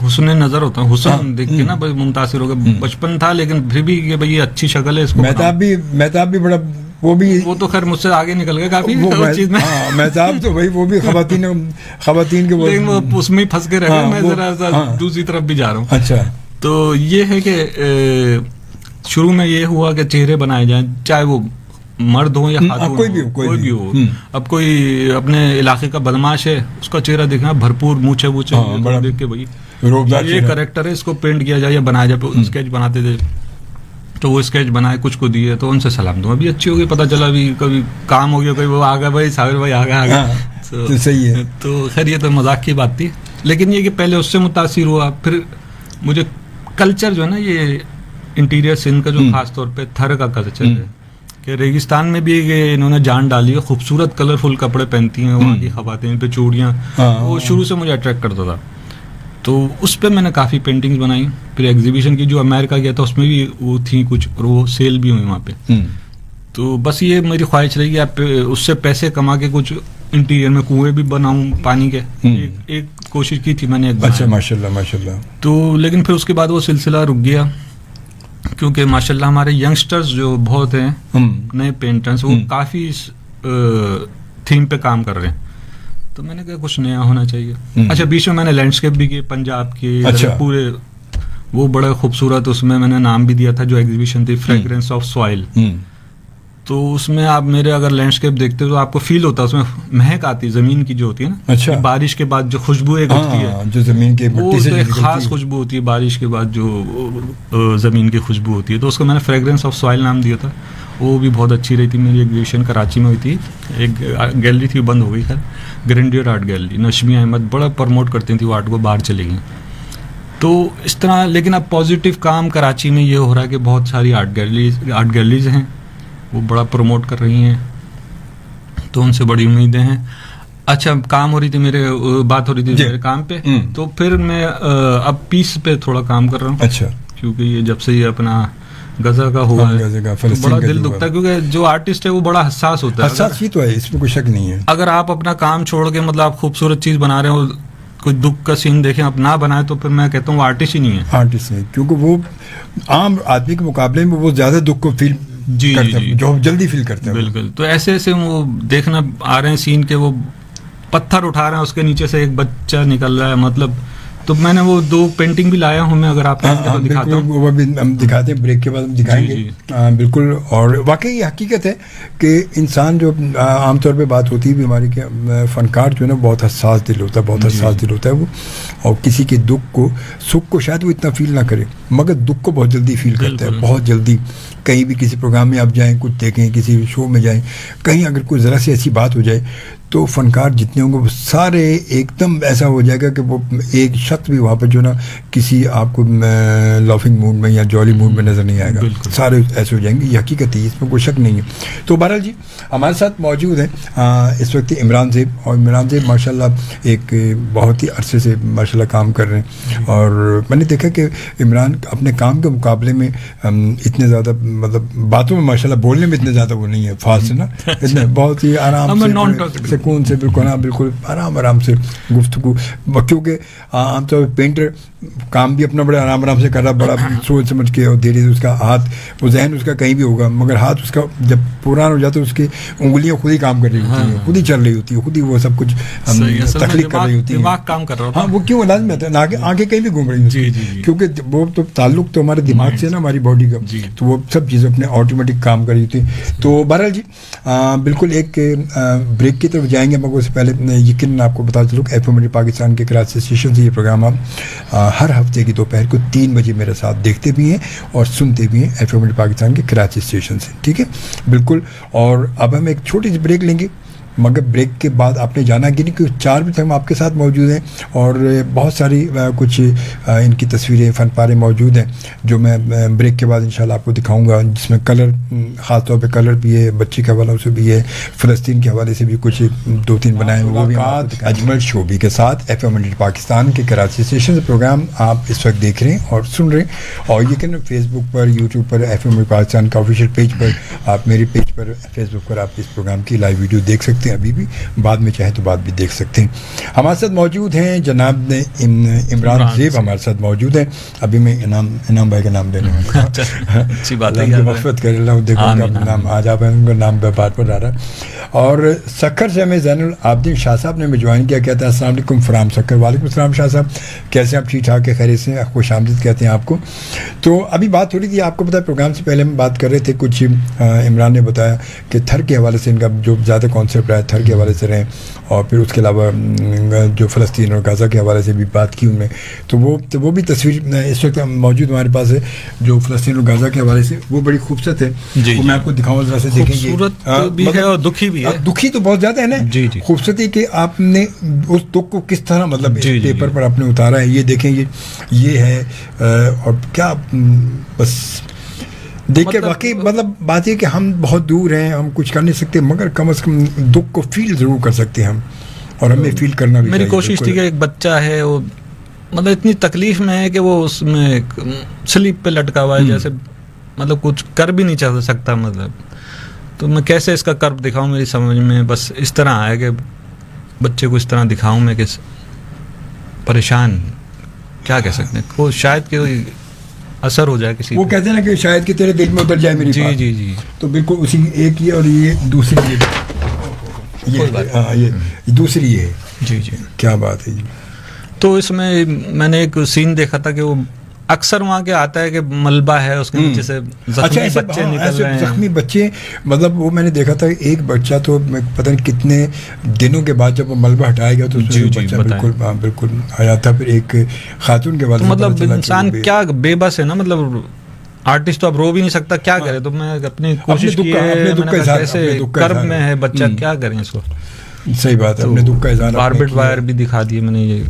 حسن نظر ہوتا ہے, حسن دیکھ کے نا متاثر ہو گیا. بچپن تھا لیکن پھر بھی کہ بھائی یہ اچھی شکل ہے, اس کو مہتاب بھی بڑا, وہ تو خیر مجھ سے آگے نکل گئے کافی چیز میں. مہتاب تو بھائی وہ بھی خواتین کے لیکن وہ اس میں ہی پھنس کے رہ گئے, میں ذرا دوسری طرف بھی جا رہا ہوں. اچھا, تو یہ ہے کہ شروع میں یہ ہوا کہ چہرے بنائے جائیں, چاہے وہ مرد ہو یا خاتون, کوئی بھی ہو. اب کوئی اپنے علاقے کا بدماش ہے, اس کا چہرہ دیکھنا بھرپور مونچھے دیکھ کے بھائی یہ کریکٹر ہے, اس کو پینٹ کیا جائے یا بنایا جائے. اسکیچ بناتے تھے تو وہ اسکیچ بنائے, کچھ کو دیے تو ان سے سلام دوں ابھی اچھی ہوگی. پتہ چلا ابھی کبھی کام ہو گیا, کوئی وہ آ گیا بھائی صابر بھائی آ گیا, صحیح ہے. تو خیر یہ تو مذاق کی بات تھی, لیکن یہ کہ پہلے اس سے متاثر ہوا. پھر مجھے کلچر جو ہے نا, یہ انٹیریئر سندھ کا جو خاص طور پہ تھر کا کلچر ہے کہ ریگستان میں بھی انہوں نے جان ڈالی ہے. خوبصورت کلرفل کپڑے پہنتی ہیں وہاں کی خواتین, پہ چوڑیاں, وہ شروع سے مجھے اٹریکٹ کرتا تھا. تو اس پہ میں نے کافی پینٹنگز بنائی. پھر ایگزیبیشن کی جو امریکہ گیا تھا اس میں بھی وہ تھیں کچھ, اور وہ سیل بھی ہوئی وہاں پہ. تو بس یہ میری خواہش رہی کہ آپ اس سے پیسے کما کے کچھ انٹیریئر میں کنویں بھی بناؤں پانی کے. ایک کوشش کی تھی میں نے. اچھا, ماشاء اللہ. تو لیکن پھر اس کے بعد وہ سلسلہ رک گیا, کیونکہ ماشاء اللہ ہمارے ینگسٹرز جو بہت ہیں نئے پینٹرز, وہ کافی تھیم پہ کام کر رہے ہیں. تو میں نے کہا کچھ نیا ہونا چاہیے. اچھا, بیچ میں نے لینڈسکیپ بھی کیے پنجاب کے پورے, وہ بڑا خوبصورت, اس میں نے نام بھی دیا تھا جو ایگزیبیشن تھی, فریگرنس آف سوائل. تو اس میں آپ میرے اگر لینڈسکیپ دیکھتے ہو تو آپ کو فیل ہوتا ہے, اس میں مہک آتی زمین کی جو ہوتی ہے نا. اچھا, بارش کے بعد جو خوشبو ایک ہوتی ہے, جو زمین کی مٹی سے ایک خاص خوشبو ہوتی ہے بارش کے بعد جو زمین کی خوشبو ہوتی ہے. تو اس کو میں نے فریگرنس آف سوائل نام دیا تھا. وہ بھی بہت اچھی رہی تھی. میری ایگزیبیشن کراچی میں ہوئی تھی, ایک گیلری تھی بند ہو گئی خیر, گرینڈیئر آرٹ گیلری. نشمی احمد بڑا پروموٹ کرتی تھی وہ آرٹ کو, باہر چلی گئیں. تو اس طرح, لیکن اب پازیٹیو کام کراچی میں یہ ہو رہا ہے کہ بہت ساری آرٹ گیلریز ہیں, وہ بڑا پروموٹ کر رہی ہیں, تو ان سے بڑی امیدیں ہیں. اچھا, کام ہو رہی تھی بات ہو رہی تھی میرے کام پہ. تو پھر میں اب پیس پہ تھوڑا کام کر رہا ہوں. اچھا, کیونکہ یہ جب سے یہ اپنا غزہ کا ہوا ہے بڑا دل دکھتا ہے, کیونکہ جو آرٹسٹ ہے وہ بڑا حساس ہوتا ہے. حساس ہی تو ہے, اس میں کوئی شک نہیں ہے. اگر آپ اپنا کام چھوڑ کے مطلب آپ خوبصورت چیز بنا رہے ہو, کوئی دکھ کا سین دیکھیں آپ نہ بنائے, تو پھر میں کہتا ہوں وہ آرٹسٹ ہی نہیں ہے. آرٹسٹ نہیں, کیونکہ وہ عام آدمی کے مقابلے میں وہ زیادہ دکھ کو فیل جو جلدی فیل کرتے ہیں. بالکل. تو ایسے وہ دیکھنا آ رہے ہیں سین کے, وہ پتھر اٹھا رہے ہیں, اس کے نیچے سے ایک بچہ نکل رہا ہے, مطلب. تو میں نے وہ 2 پینٹنگ بھی لایا ہوں میں, اگر آپ دکھاتا ہوں. وہ بھی ہم دکھاتے ہیں, بریک کے بعد ہم دکھائیں گے. بالکل. اور واقعی یہ حقیقت ہے کہ انسان جو عام طور پہ بات ہوتی ہے بیماری کے, فنکار جو ہے نا بہت حساس دل ہوتا ہے, بہت حساس دل ہوتا ہے وہ. اور کسی کے دکھ کو, سکھ کو شاید وہ اتنا فیل نہ کرے, مگر دکھ کو بہت جلدی فیل کرتا ہے, بہت جلدی. کہیں بھی کسی پروگرام میں آپ جائیں, کچھ دیکھیں, کسی شو میں جائیں, کہیں اگر کوئی ذرا سی ایسی بات ہو جائے تو فنکار جتنے ہوں گے وہ سارے ایک دم ایسا ہو جائے گا کہ وہ ایک شخص بھی وہاں پہ جو نا کسی آپ کو لافنگ موڈ میں یا جولی موڈ میں نظر نہیں آئے گا. سارے ایسے ہو جائیں گے. یہ حقیقت ہے, اس میں کوئی شک نہیں ہے. تو بہرحال جی ہمارے ساتھ موجود ہیں اس وقت عمران زیب. اور عمران زیب ماشاء اللہ ایک بہت ہی عرصے سے ماشاء اللہ کام کر رہے ہیں. اور میں نے دیکھا کہ عمران اپنے کام کے مقابلے میں اتنے زیادہ مطلب باتوں میں ماشاء اللہ بولنے میں اتنے زیادہ وہ نہیں ہے فاسٹ نا, اتنے بہت ہی آرام سے سکون سے, بالکل آرام سے گفتگو. کیونکہ عام طور پہ پینٹر کام بھی اپنا بڑا آرام سے کر رہا, بڑا سوچ سمجھ کے, اور دھیرے سے اس کا ہاتھ, وہ ذہن اس کا کہیں بھی ہوگا, مگر ہاتھ اس کا جب پوران ہو جاتا ہے اس کی انگلیاں خود ہی کام کر رہی ہوتی ہیں, خود ہی چل رہی ہوتی ہے, خود ہی وہ سب کچھ تخلیق کر رہی ہوتی ہے, دماغ کام کر رہا ہوتا ہے. ہاں, وہ کیوں لازمی ہوتا ہے, آنکھیں کہیں بھی گھوم رہی ہیں, کیونکہ وہ تو تعلق تو ہمارے دماغ سے نا, ہماری باڈی کا, تو وہ سب چیزیں اپنے آٹومیٹک کام کر رہی ہوتی ہیں. تو بہرحال جی بالکل ایک بریک کی طرف جائیں گے, مگر اس سے پہلے یقیناً آپ کو بتا چلوں کہ ایف ایم پاکستان کے کراچی اسٹیشن سے یہ پروگرام آپ ہر ہفتے کی دوپہر کو 3 بجے میرے ساتھ دیکھتے بھی ہیں اور سنتے بھی ہیں ایف ایم پاکستان کے کراچی اسٹیشن سے. ٹھیک ہے, بالکل. اور اب ہم ایک چھوٹی سی بریک لیں گے, مگر بریک کے بعد آپ نے جانا کہ نہیں کہ 4 بجے تک ہم آپ کے ساتھ موجود ہیں, اور بہت ساری کچھ ان کی تصویریں, فن پارے موجود ہیں جو میں بریک کے بعد انشاءاللہ آپ کو دکھاؤں گا, جس میں کلر, خاص طور پہ کلر بھی ہے, بچی کے حوالے سے بھی ہے, فلسطین کے حوالے سے بھی کچھ 2-3 بنائے ہیں, وہ بھی اجمل شوبی کے ساتھ ایف ایم پاکستان کے کراچی اسٹیشن سے پروگرام آپ اس وقت دیکھ رہے ہیں اور سن رہے ہیں. اور یہ کہ فیس بک پر, یوٹیوب پر, ایف ایم پاکستان کا آفیشیل پیج پر, آپ میرے پیج پر فیس بک پر آپ اس پروگرام کی لائیو ویڈیو دیکھ سکتے ہیں, ابھی بھی, بعد میں چاہیں تو بعد بھی دیکھ سکتے ہیں. ہمارے ساتھ موجود ہیں جناب عمران زیب, ہمارے ساتھ موجود ہیں. ابھی میں انعام بھائی کا نام لینے میں اچھی بات ہے, مغفرت کر اللہ, دیکھو اپنا نام آج آپ ان کا نام بات پر آ رہا ہے. اور سکھر سے ہمیں زین العابدین شاہ صاحب نے ہمیں جوائن کیا, کہتے ہیں السلام علیکم فرام سکھر. وعلیکم السلام شاہ صاحب, کیسے ہیں آپ؟ ٹھیک ٹھاک ہے, خیریت سے, خوش آمدید کہتے ہیں آپ کو. تو ابھی بات ہو رہی تھی, آپ کو پتا ہے پروگرام سے پہلے ہم بات کر رہے تھے, کچھ عمران نے بتایا کہ تھر کے حوالے سے ان کا جو زیادہ کانسیپٹ ہے تھر کے حوالے سے رہیں, اور پھر اس کے علاوہ جو فلسطین اور غزہ کے حوالے سے بھی بات کی ان میں. تو وہ بھی تصویر اس وقت موجود ہمارے پاس ہے جو فلسطین اور غزہ کے حوالے سے, وہ بڑی خوبصورت ہے. وہ میں آپ کو دکھاؤں ذرا سے, دیکھیں گے. خوبصورت بھی ہے اور دکھی بھی ہے. دکھی تو بہت زیادہ ہے نا. خوبصورتی کہ آپ نے اس دکھ کو کس طرح مطلب پیپر پر آپ نے اتارا ہے. یہ دیکھیں, یہ ہے, اور کیا بس دیکھیں, واقعی مطلب بات یہ کہ ہم بہت دور ہیں, ہم کچھ کر نہیں سکتے, مگر کم از کم دکھ کو فیل ضرور کر سکتے ہیں ہم, اور ہمیں فیل کرنا بھی. میری کوشش تھی کہ ایک بچہ ہے, وہ مطلب اتنی تکلیف میں ہے کہ وہ اس میں سلیپ پہ لٹکا ہوا ہے, جیسے مطلب کچھ کر بھی نہیں چاہ سکتا. مطلب تو میں کیسے اس کا کرب دکھاؤں, میری سمجھ میں بس اس طرح آیا کہ بچے کو اس طرح دکھاؤں میں کہ پریشان, کیا کہہ سکتے ہیں, کو شاید کہ اثر ہو جائے کسی. وہ کہتے ہیں نا کہ شاید کہ تیرے دل میں اتر جائے میری بات. جی تو بالکل اسی ایک یہ, اور یہ دوسری یہ دوسری ہے. جی کیا بات ہے جی. تو اس میں نے ایک سین دیکھا تھا کہ وہ اکثر وہاں کے آتا ہے کہ ملبہ ہے, اس کے نیچے سے زخمی بچے نکل رہے ہیں. زخمی بچے, مطلب وہ میں نے دیکھا تھا ایک بچہ تو پتہ نہیں کتنے دنوں کے بعد جب وہ ملبہ ہٹایا گیا تو بچہ بالکل آیا تھا. پھر ایک خاتون کے بعد مطلب انسان کیا بے بس ہے نا, مطلب آرٹسٹ تو اب رو بھی نہیں سکتا, کیا کرے. تو میں اپنی کوشش کی ہے, کیسے کرب میں ہے بچہ, کیا کریں اس کو. صحیح بات ہے, اپنے دکھ کا اظہار. باربٹ وائر بھی دکھا دیے میں نے, یہ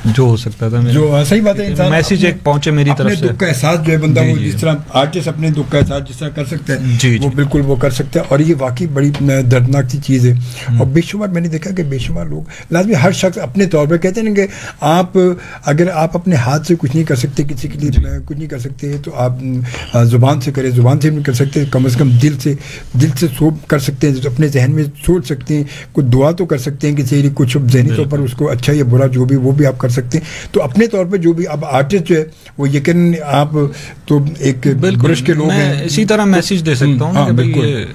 جو ہو سکتا تھا, جو صحیح بات ہے, میسج ایک پہنچے میری طرف سے. دکھ کا احساس جو ہے بندہ وہ جس طرح آرٹسٹ اپنے دکھ کا احساس جس طرح کر سکتا ہے وہ بالکل وہ کر سکتا ہے. اور یہ واقعی بڑی دردناک سی چیز ہے. اور بے شمار میں نے دیکھا کہ بے شمار لوگ لازمی ہر شخص اپنے طور پہ کہتے ہیں کہ آپ اگر آپ اپنے ہاتھ سے کچھ نہیں کر سکتے, کسی کے لیے کچھ نہیں کر سکتے, تو آپ زبان سے کریں. زبان سے نہیں کر سکتے, کم از کم دل سے سوچ کر سکتے ہیں, اپنے ذہن میں سوچ سکتے ہیں, کچھ دعا تو کر سکتے ہیں کسی لیے, کچھ ذہنی طور پر اس کو اچھا یا برا جو بھی وہ بھی آپ کر سکتے ہیں. تو اپنے طور پہ جو بھی اب آرٹسٹ جو ہے وہ یقین آپ تو ایک برش کے لوگ ہیں, اسی طرح میسج دے سکتا ہوں کہ بھائی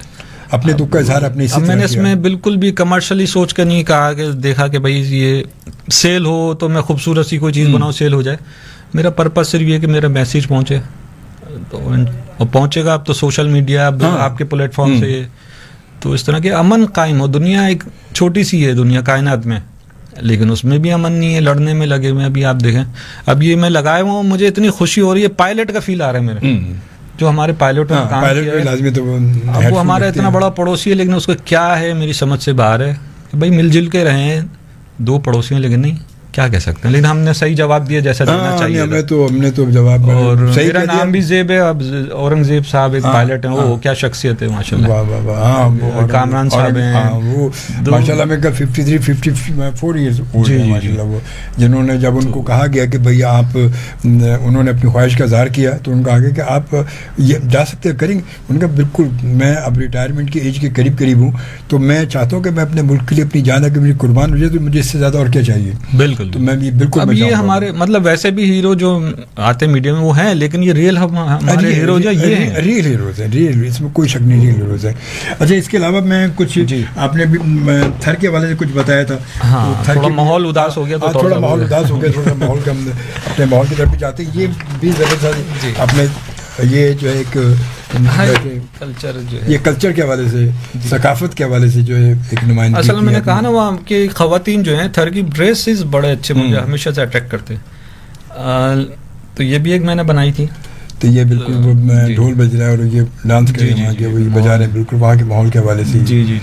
اپنے دکھ کا اظہار اپنے. اب میں نے اس میں بالکل بھی کمرشلی سوچ کے نہیں کہا کہ دیکھا کہ بھائی یہ سیل ہو تو میں خوبصورت سی کوئی چیز بناؤں سیل ہو جائے. میرا پرپس صرف یہ کہ میرا میسج پہنچے, تو پہنچے گا. اب تو سوشل میڈیا اب آپ کے پلیٹ فارم سے, تو اس طرح کے امن قائم ہو. دنیا ایک چھوٹی سی ہے دنیا کائنات میں, لیکن اس میں بھی امن نہیں ہے, لڑنے میں لگے ہوئے. ابھی آپ دیکھیں, اب یہ میں لگائے ہوا ہوں, مجھے اتنی خوشی ہو رہی ہے, پائلٹ کا فیل آ رہا ہے میرے, جو ہمارے پائلٹ نے کام کیا ہے. اب وہ ہمارا اتنا بڑا پڑوسی ہے, لیکن اس کو کیا ہے میری سمجھ سے باہر ہے کہ بھائی مل جل کے رہیں, دو پڑوسی ہیں, لیکن نہیں کیا کہہ سکتے ہیں. لیکن ہم نے صحیح جواب دیا جیسا دینا چاہیے. ہم نے تو جواب, اور میرا نام بھی زیب ہے. اب اورنگزیب صاحب ایک پائلٹ ہیں, وہ کیا شخصیت ہے ماشاءاللہ. کامران صاحب ہیں, وہ ماشاءاللہ میں 53-54 ایئرز اولڈ ہیں ماشاءاللہ. وہ جنہوں نے جب ان کو کہا گیا کہ بھئی آپ, انہوں نے اپنی خواہش کا اظہار کیا, تو ان کو کہا گیا کہ آپ یہ جا سکتے کریں گے. ان کا بالکل, میں اب ریٹائرمنٹ کی ایج کے قریب ہوں, تو میں چاہتا ہوں کہ میں اپنے ملک کے لیے اپنی جان کے مجھے قربان ہو جائے, تو مجھے اس سے زیادہ اور کیا چاہیے. بالکل. تو میں بھی بالکل, اب یہ ہمارے مطلب ویسے بھی ہیرو جو آتے میڈیا میں وہ ہیں, لیکن یہ ریئل ہمارے ہیرو جو یہ ہیں, ریئل ہیروز ہیں, ریئل, اس میں کوئی شک نہیں, ریئل ہیروز ہیں. اچھا, اس کے علاوہ میں کچھ آپ نے بھی تھر کے حوالے سے کچھ بتایا تھا. ہاں, تھوڑا ماحول اداس ہو گیا, تو تھوڑا ماحول اداس ہو گیا, تھوڑا ماحول کا ہم اپنے ماحول کی طرف بھی جاتے ہیں. یہ بھی زبردست اپنے یہ جو ہے ایک کلچر, جو یہ کلچر کے حوالے سے, ثقافت کے حوالے سے جو ہے ایک نمائندگی. اصل میں نے کہا نا وہاں کی خواتین جو ہیں تھر کی ڈریسز بڑے اچھے مجھے ہمیشہ سے اٹریکٹ کرتے. تو یہ بھی ایک میں نے بنائی تھی. تو یہ بالکل ڈھول بج رہا ہے اور یہ ڈانس کر رہے ہیں وہاں کے, وہی بجا رہے ہیں بالکل وہاں کے ماحول کے حوالے سے. جی.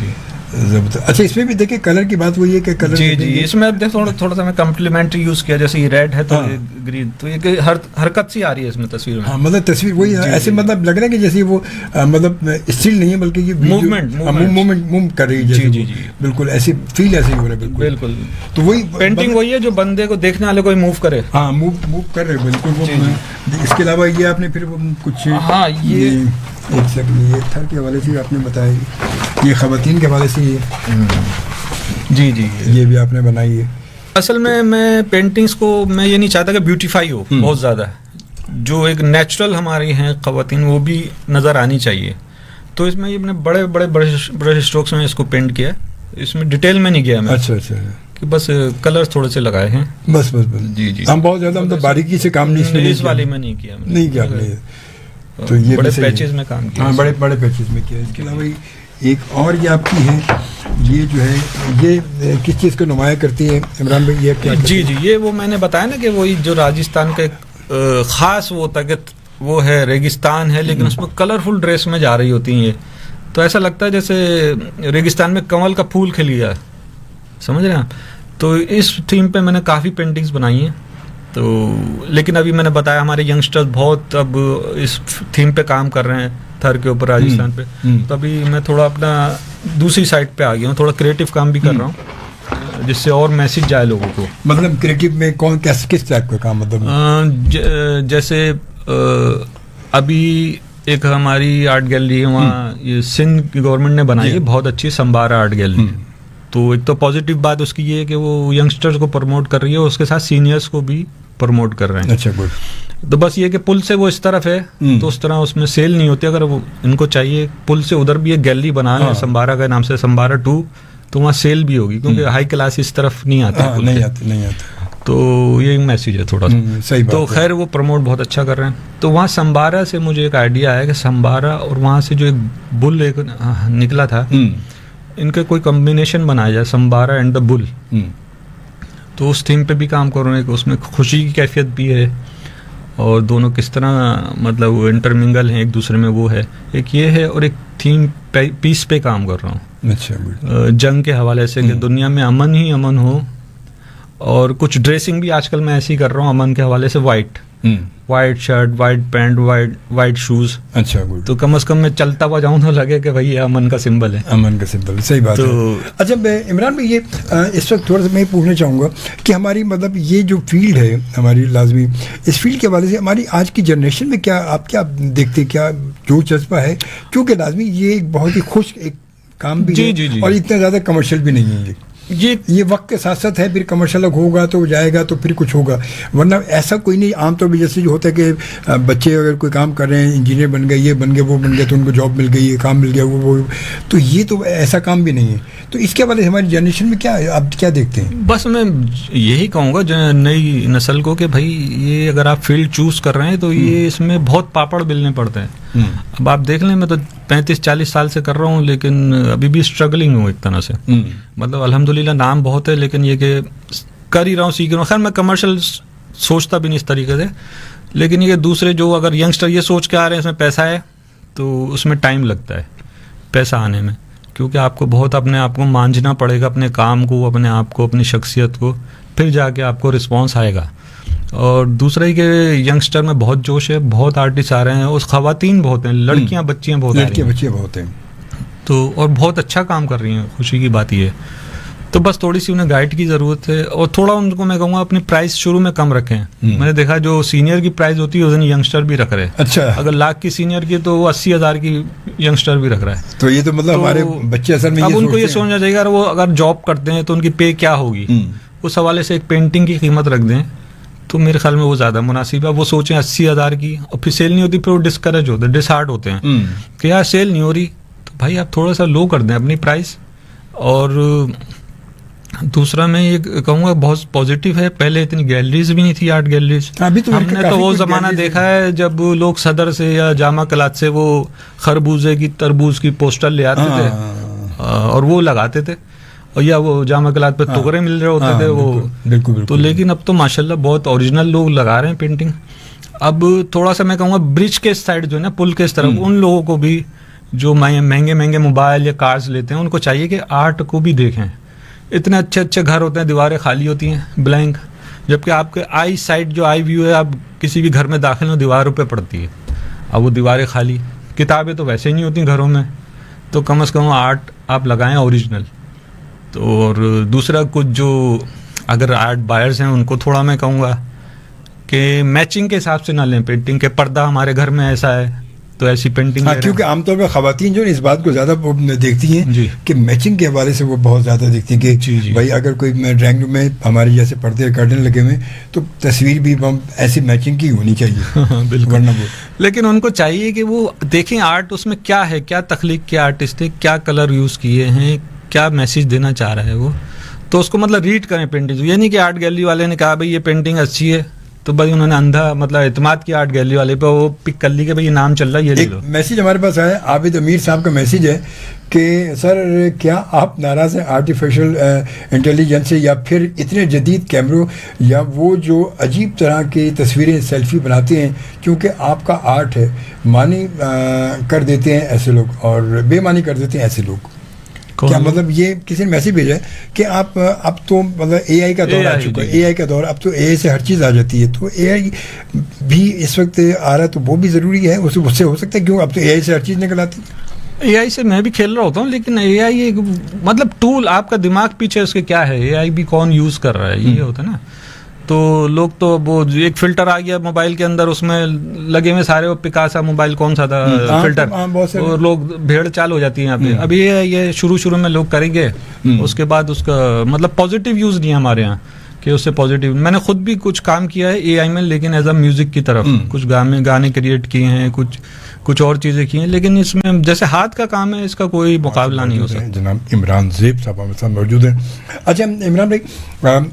زبردست. اچھا اس میں بھی دیکھیں کلر کی بات وہی ہے کہ کلر جی اس میں تھوڑا سا میں کمپلیمنٹری یوز کیا, جیسے یہ ریڈ ہے تو گرین, تو یہ حرکت سی آ رہی ہے اس میں تصویر میں. ہاں مطلب تصویر وہی ایسے مطلب لگ رہا ہے کہ جیسے وہ مطلب اسٹل نہیں ہے بلکہ یہ موومنٹ موو کر رہی ہے. جی بالکل ایسی فیل ایسی ہو رہا ہے. بالکل تو وہی پینٹنگ وہی ہے جو بندے کو دیکھنے والے کو موو کرے. ہاں موو کر رہے بالکل. اس کے علاوہ یہ آپ نے پھر کچھ ہاں یہ ایک سیکنڈ یہ تھر کے حوالے سے آپ نے بتایا, یہ خواتین کے حوالے سے جی یہ بھی آپ نے بنائی ہے. اصل میں پینٹنگز کو میں یہ نہیں چاہتا کہ بیوٹیفائی ہو بہت زیادہ, جو ایک نیچرل ہماری ہیں خواتین وہ بھی نظر آنی چاہیے. تو اس میں یہ نے بڑے بڑے برش اسٹروکس میں اس کو پینٹ کیا, اس میں ڈیٹیل میں نہیں گیا میں. اچھا کہ بس کلر تھوڑے سے لگائے ہیں بس. جی ہم بہت زیادہ ہم تو باریکی سے کام نہیں اس والی میں نہیں کیا آپ نے. تو یہ بڑے پیچز میں کام کیا. ہاں بڑے پیچز میں کیا. اس کے علاوہ ایک اور یہ آپ کی ہے, یہ جو ہے یہ کس چیز کو نمایاں کرتی ہے عمران بھائی؟ یہ کیا؟ جی یہ وہ میں نے بتایا نا کہ وہی جو راجستھان کا ایک خاص وہ ہوتا ہے کہ وہ ہے ریگستان ہے لیکن اس میں کلرفل ڈریس میں جا رہی ہوتی ہیں, تو ایسا لگتا ہے جیسے ریگستان میں کمل کا پھول کھل گیا, سمجھ رہے ہیں آپ. تو اس تھیم پہ میں نے کافی پینٹنگز بنائی ہیں. تو لیکن ابھی میں نے بتایا ہمارے ینگسٹر بہت اب اس تھیم پہ کام کر رہے ہیں تھر کے اوپر راجستھان پہ. تو ابھی میں تھوڑا اپنا دوسری سائڈ پہ آ گیا ہوں, تھوڑا کریٹو کام بھی کر رہا ہوں جس سے اور میسج جائے لوگوں کو. مطلب کریٹو میں کس ٹائپ کا کام؟ مطلب جیسے ابھی ایک ہماری آرٹ گیلری ہے وہاں, یہ سندھ کی گورنمنٹ نے بنائی ہے بہت اچھی سمبارا آرٹ گیلری. تو ایک تو پازیٹیو بات اس کی یہ ہے کہ وہ ینگسٹرز کو پروموٹ کر رہی ہے, اس کے ساتھ سینئرز کو بھی پروموٹ کر رہے ہیں. اچھا گڈ. تو بس یہ کہ پل سے وہ اس طرف ہے تو اس طرح اس میں سیل نہیں ہوتی. اگر وہ ان کو چاہیے پل سے ادھر بھی ایک گیلری بنانا ہے سمبارا کا نام سے, سمبارا 2, تو وہاں سیل بھی ہوگی کیونکہ ہائی کلاس اس طرف نہیں آتا. نہیں آتے. تو یہ ایک میسیج ہے تھوڑا سا. تو خیر وہ پروموٹ بہت اچھا کر رہے ہیں. تو وہاں سمبارا سے مجھے ایک آئیڈیا آیا کہ سمبارا اور وہاں سے جو ایک بل ایک نکلا تھا, ان کا کوئی کمبینیشن بنایا جائے, سمبارا اینڈ دا بل. تو اس تھیم پہ بھی کام کر رہے ہیں کہ اس میں خوشی کی کیفیت بھی ہے اور دونوں کس طرح مطلب وہ انٹرمنگل ہیں ایک دوسرے میں, وہ ہے ایک یہ ہے. اور ایک تھیم پیس پہ کام کر رہا ہوں. اچھا. جنگ کے حوالے سے کہ دنیا میں امن ہی امن ہو, اور کچھ ڈریسنگ بھی آج کل میں ایسی کر رہا ہوں امن کے حوالے سے, white shirt, white pant, white shoes. اچھا گڈ. تو کم از کم میں چلتا ہوا جاؤں تو لگے کہ بھائی یہ امن کا سمبل ہے. امن کا سمبل, صحیح بات ہے. اچھا عمران بھائی یہ اس وقت تھوڑا سا میں پوچھنا چاہوں گا کہ ہماری مطلب یہ جو فیلڈ ہے ہماری لازمی, اس فیلڈ کے حوالے سے ہماری آج کی جنریشن میں کیا آپ کیا دیکھتے, کیا جو جذبہ ہے, کیونکہ لازمی یہ ایک بہت ہی خوش ایک کام بھی ہے اور اتنا زیادہ کمرشل بھی نہیں ہے. یہ وقت کے ساتھ ساتھ ہے, پھر کمرشل ہوگا تو جائے گا تو پھر کچھ ہوگا, ورنہ ایسا کوئی نہیں. عام طور پہ جیسے جو ہوتا ہے کہ بچے اگر کوئی کام کر رہے ہیں, انجینئر بن گئے, یہ بن گئے, وہ بن گئے, تو ان کو جاب مل گئی, کام مل گیا, وہ تو یہ تو ایسا کام بھی نہیں ہے. تو اس کے حوالے سے ہماری جنریشن میں کیا آپ کیا دیکھتے ہیں؟ بس میں یہی کہوں گا نئی نسل کو کہ بھائی یہ اگر آپ فیلڈ چوز کر رہے ہیں تو یہ اس میں بہت پاپڑ بیلنے پڑتے ہیں. اب آپ دیکھ لیں میں تو 35-40 سال سے کر رہا ہوں لیکن ابھی بھی اسٹرگلنگ ہوں ایک طرح سے. مطلب الحمدللہ نام بہت ہے لیکن یہ کہ کر ہی رہا ہوں, سیکھ رہا ہوں. خیر میں کمرشل سوچتا بھی نہیں اس طریقے سے, لیکن یہ دوسرے جو اگر ینگسٹر یہ سوچ کے آ رہے ہیں اس میں پیسہ ہے تو اس میں ٹائم لگتا ہے پیسہ آنے میں, کیونکہ آپ کو بہت اپنے آپ کو مانجنا پڑے گا, اپنے کام کو, اپنے آپ کو, اپنی شخصیت کو, پھر جا کے آپ کو رسپانس آئے گا. اور دوسرا ہی کہ ینگسٹر میں بہت جوش ہے, بہت آرٹسٹ آ رہے ہیں, اس خواتین بہت ہیں, لڑکیاں بچیاں بہت بچے بہت ہیں, تو اور بہت اچھا کام کر رہی ہیں. خوشی کی بات یہ ہے. تو بس تھوڑی سی انہیں گائیڈ کی ضرورت ہے, اور تھوڑا ان کو میں کہوں گا اپنی پرائز شروع میں کم رکھیں. میں نے دیکھا جو سینئر کی پرائز ہوتی ہے اس دن ینگسٹر بھی رکھ رہے ہیں. اچھا, اگر لاکھ کی سینئر کی تو وہ 80,000 کی ینگسٹر بھی رکھ رہا ہے. تو یہ تو مطلب ہمارے بچے اصل میں اب ان کو یہ سوچنا چاہیے اگر وہ اگر جاب کرتے ہیں تو ان کی پے کیا ہوگی, اس حوالے سے ایک پینٹنگ کی قیمت رکھ دیں تو میرے خیال میں وہ زیادہ مناسب ہے. وہ سوچیں 80,000 کی اور پھر سیل نہیں ہوتی, پھر وہ ڈسکریج ہوتے ہیں, ڈس ہارٹ ہوتے ہیں کہ یار سیل نہیں ہو رھی, تو بھائی آپ تھوڑا سا لو کر دیں اپنی پرائز. اور دوسرا میں یہ کہوں گا بہت پازیٹیو ہے, پہلے اتنی گیلریز بھی نہیں تھی, آرٹ گیلریز. ہم نے تو وہ زمانہ دیکھا ہے جب لوگ صدر سے یا جامع کلات سے وہ خربوزے کی تربوز کی پوسٹر لے آتے تھے اور وہ لگاتے تھے, اور یا وہ جامع کلات پہ ٹکرے مل رہے ہوتے تھے وہ. بالکل. تو لیکن اب تو ماشاءاللہ بہت اوریجنل لوگ لگا رہے ہیں پینٹنگ. اب تھوڑا سا میں کہوں گا برج کے سائڈ جو ہے نا, پل کے اس طرف, ان لوگوں کو بھی جو مہنگے مہنگے موبائل یا کارز لیتے ہیں ان کو چاہیے کہ آرٹ کو بھی دیکھیں. اتنے اچھے اچھے گھر ہوتے ہیں, دیواریں خالی ہوتی ہیں بلینک, جبکہ آپ کے آئی سائٹ جو آئی ویو ہے, آپ کسی بھی گھر میں داخل ہو دیواروں پہ پڑتی ہے, اب وہ دیواریں خالی. کتابیں تو ویسے ہی نہیں ہوتی گھروں میں, تو کم از کم آرٹ آپ لگائیں اوریجنل. تو اور دوسرا کچھ جو اگر آرٹ بائرز ہیں ان کو تھوڑا میں کہوں گا کہ میچنگ کے حساب سے نہ لیں پینٹنگ کے. پردہ ہمارے گھر میں ایسا ہے تو ایسی پینٹنگ, کیونکہ عام طور پہ خواتین جو اس بات کو زیادہ دیکھتی ہیں جی کہ میچنگ کے حوالے سے وہ بہت زیادہ دیکھتی ہیں کہ جی بھائی اگر کوئی ڈرائنگ روم میں ہمارے جیسے پردے کرٹن لگے ہوئے تو تصویر بھی ایسی میچنگ کی ہونی چاہیے. بالکل. ورنہ وہ لیکن ان کو چاہیے کہ وہ دیکھیں آرٹ اس میں کیا ہے, کیا تخلیق کیا آرٹسٹ نے, کیا کلر یوز کیے ہیں, کیا میسج دینا چاہ رہا ہے وہ, تو اس کو مطلب ریڈ کریں پینٹنگ. یہ نہیں کہ آرٹ گیلری والے نے کہا بھائی یہ پینٹنگ اچھی ہے تو بھائی انہوں نے اندھا مطلب اعتماد کیا آرٹ گیلری والے پہ, وہ پک کر لی کہ بھائی یہ نام چل رہا ہے یہ لے لو. میسیج ہمارے پاس آیا عابد امیر صاحب کا میسیج ہے کہ سر کیا آپ ناراض ہیں آرٹیفیشل انٹیلیجنس سے, یا پھر اتنے جدید کیمروں, یا وہ جو عجیب طرح کی تصویریں سیلفی بناتے ہیں کیونکہ آپ کا آرٹ ہے, مانی کر دیتے ہیں ایسے لوگ اور بے معنی کر دیتے ہیں ایسے لوگ. کیا مطلب یہ کسی نے میسیج بھیجا ہے کہ آپ اب تو مطلب اے آئی کا دور آ چکا ہے, اے آئی کا دور, اب تو اے آئی سے ہر چیز آ جاتی ہے, تو اے آئی بھی اس وقت آ رہا ہے تو وہ بھی ضروری ہے, اس سے ہو سکتا ہے کیوں اب تو اے آئی سے ہر چیز نکل آتی ہے. اے آئی سے میں بھی کھیل رہا ہوتا ہوں, لیکن اے آئی ایک مطلب ٹول, آپ کا دماغ پیچھے اس کے کیا ہے, اے آئی بھی کون یوز کر رہا ہے یہ ہوتا ہے نا. تو لوگ تو وہ ایک فلٹر آ گیا موبائل کے اندر, اس میں لگے ہوئے سارے, وہ پکاسا موبائل کون سا تھا فلٹر, اور لوگ بھیڑ چال ہو جاتی ہے یہاں پہ. اب یہ شروع میں لوگ کریں گے, اس کے بعد اس کا مطلب پازیٹیو یوز نہیں ہے ہمارے یہاں کہ اس سے پازیٹیو. میں نے خود بھی کچھ کام کیا ہے اے آئی میں, لیکن ایز اے میوزک کی طرف کچھ گانے کریٹ کیے ہیں, کچھ اور چیزیں کی ہیں, لیکن اس میں جیسے ہاتھ کا کام ہے اس کا کوئی مقابلہ نہیں ہو سکتا. جناب عمران زیب صاحب ہمارے ساتھ موجود ہیں. اچھا عمران بھائی,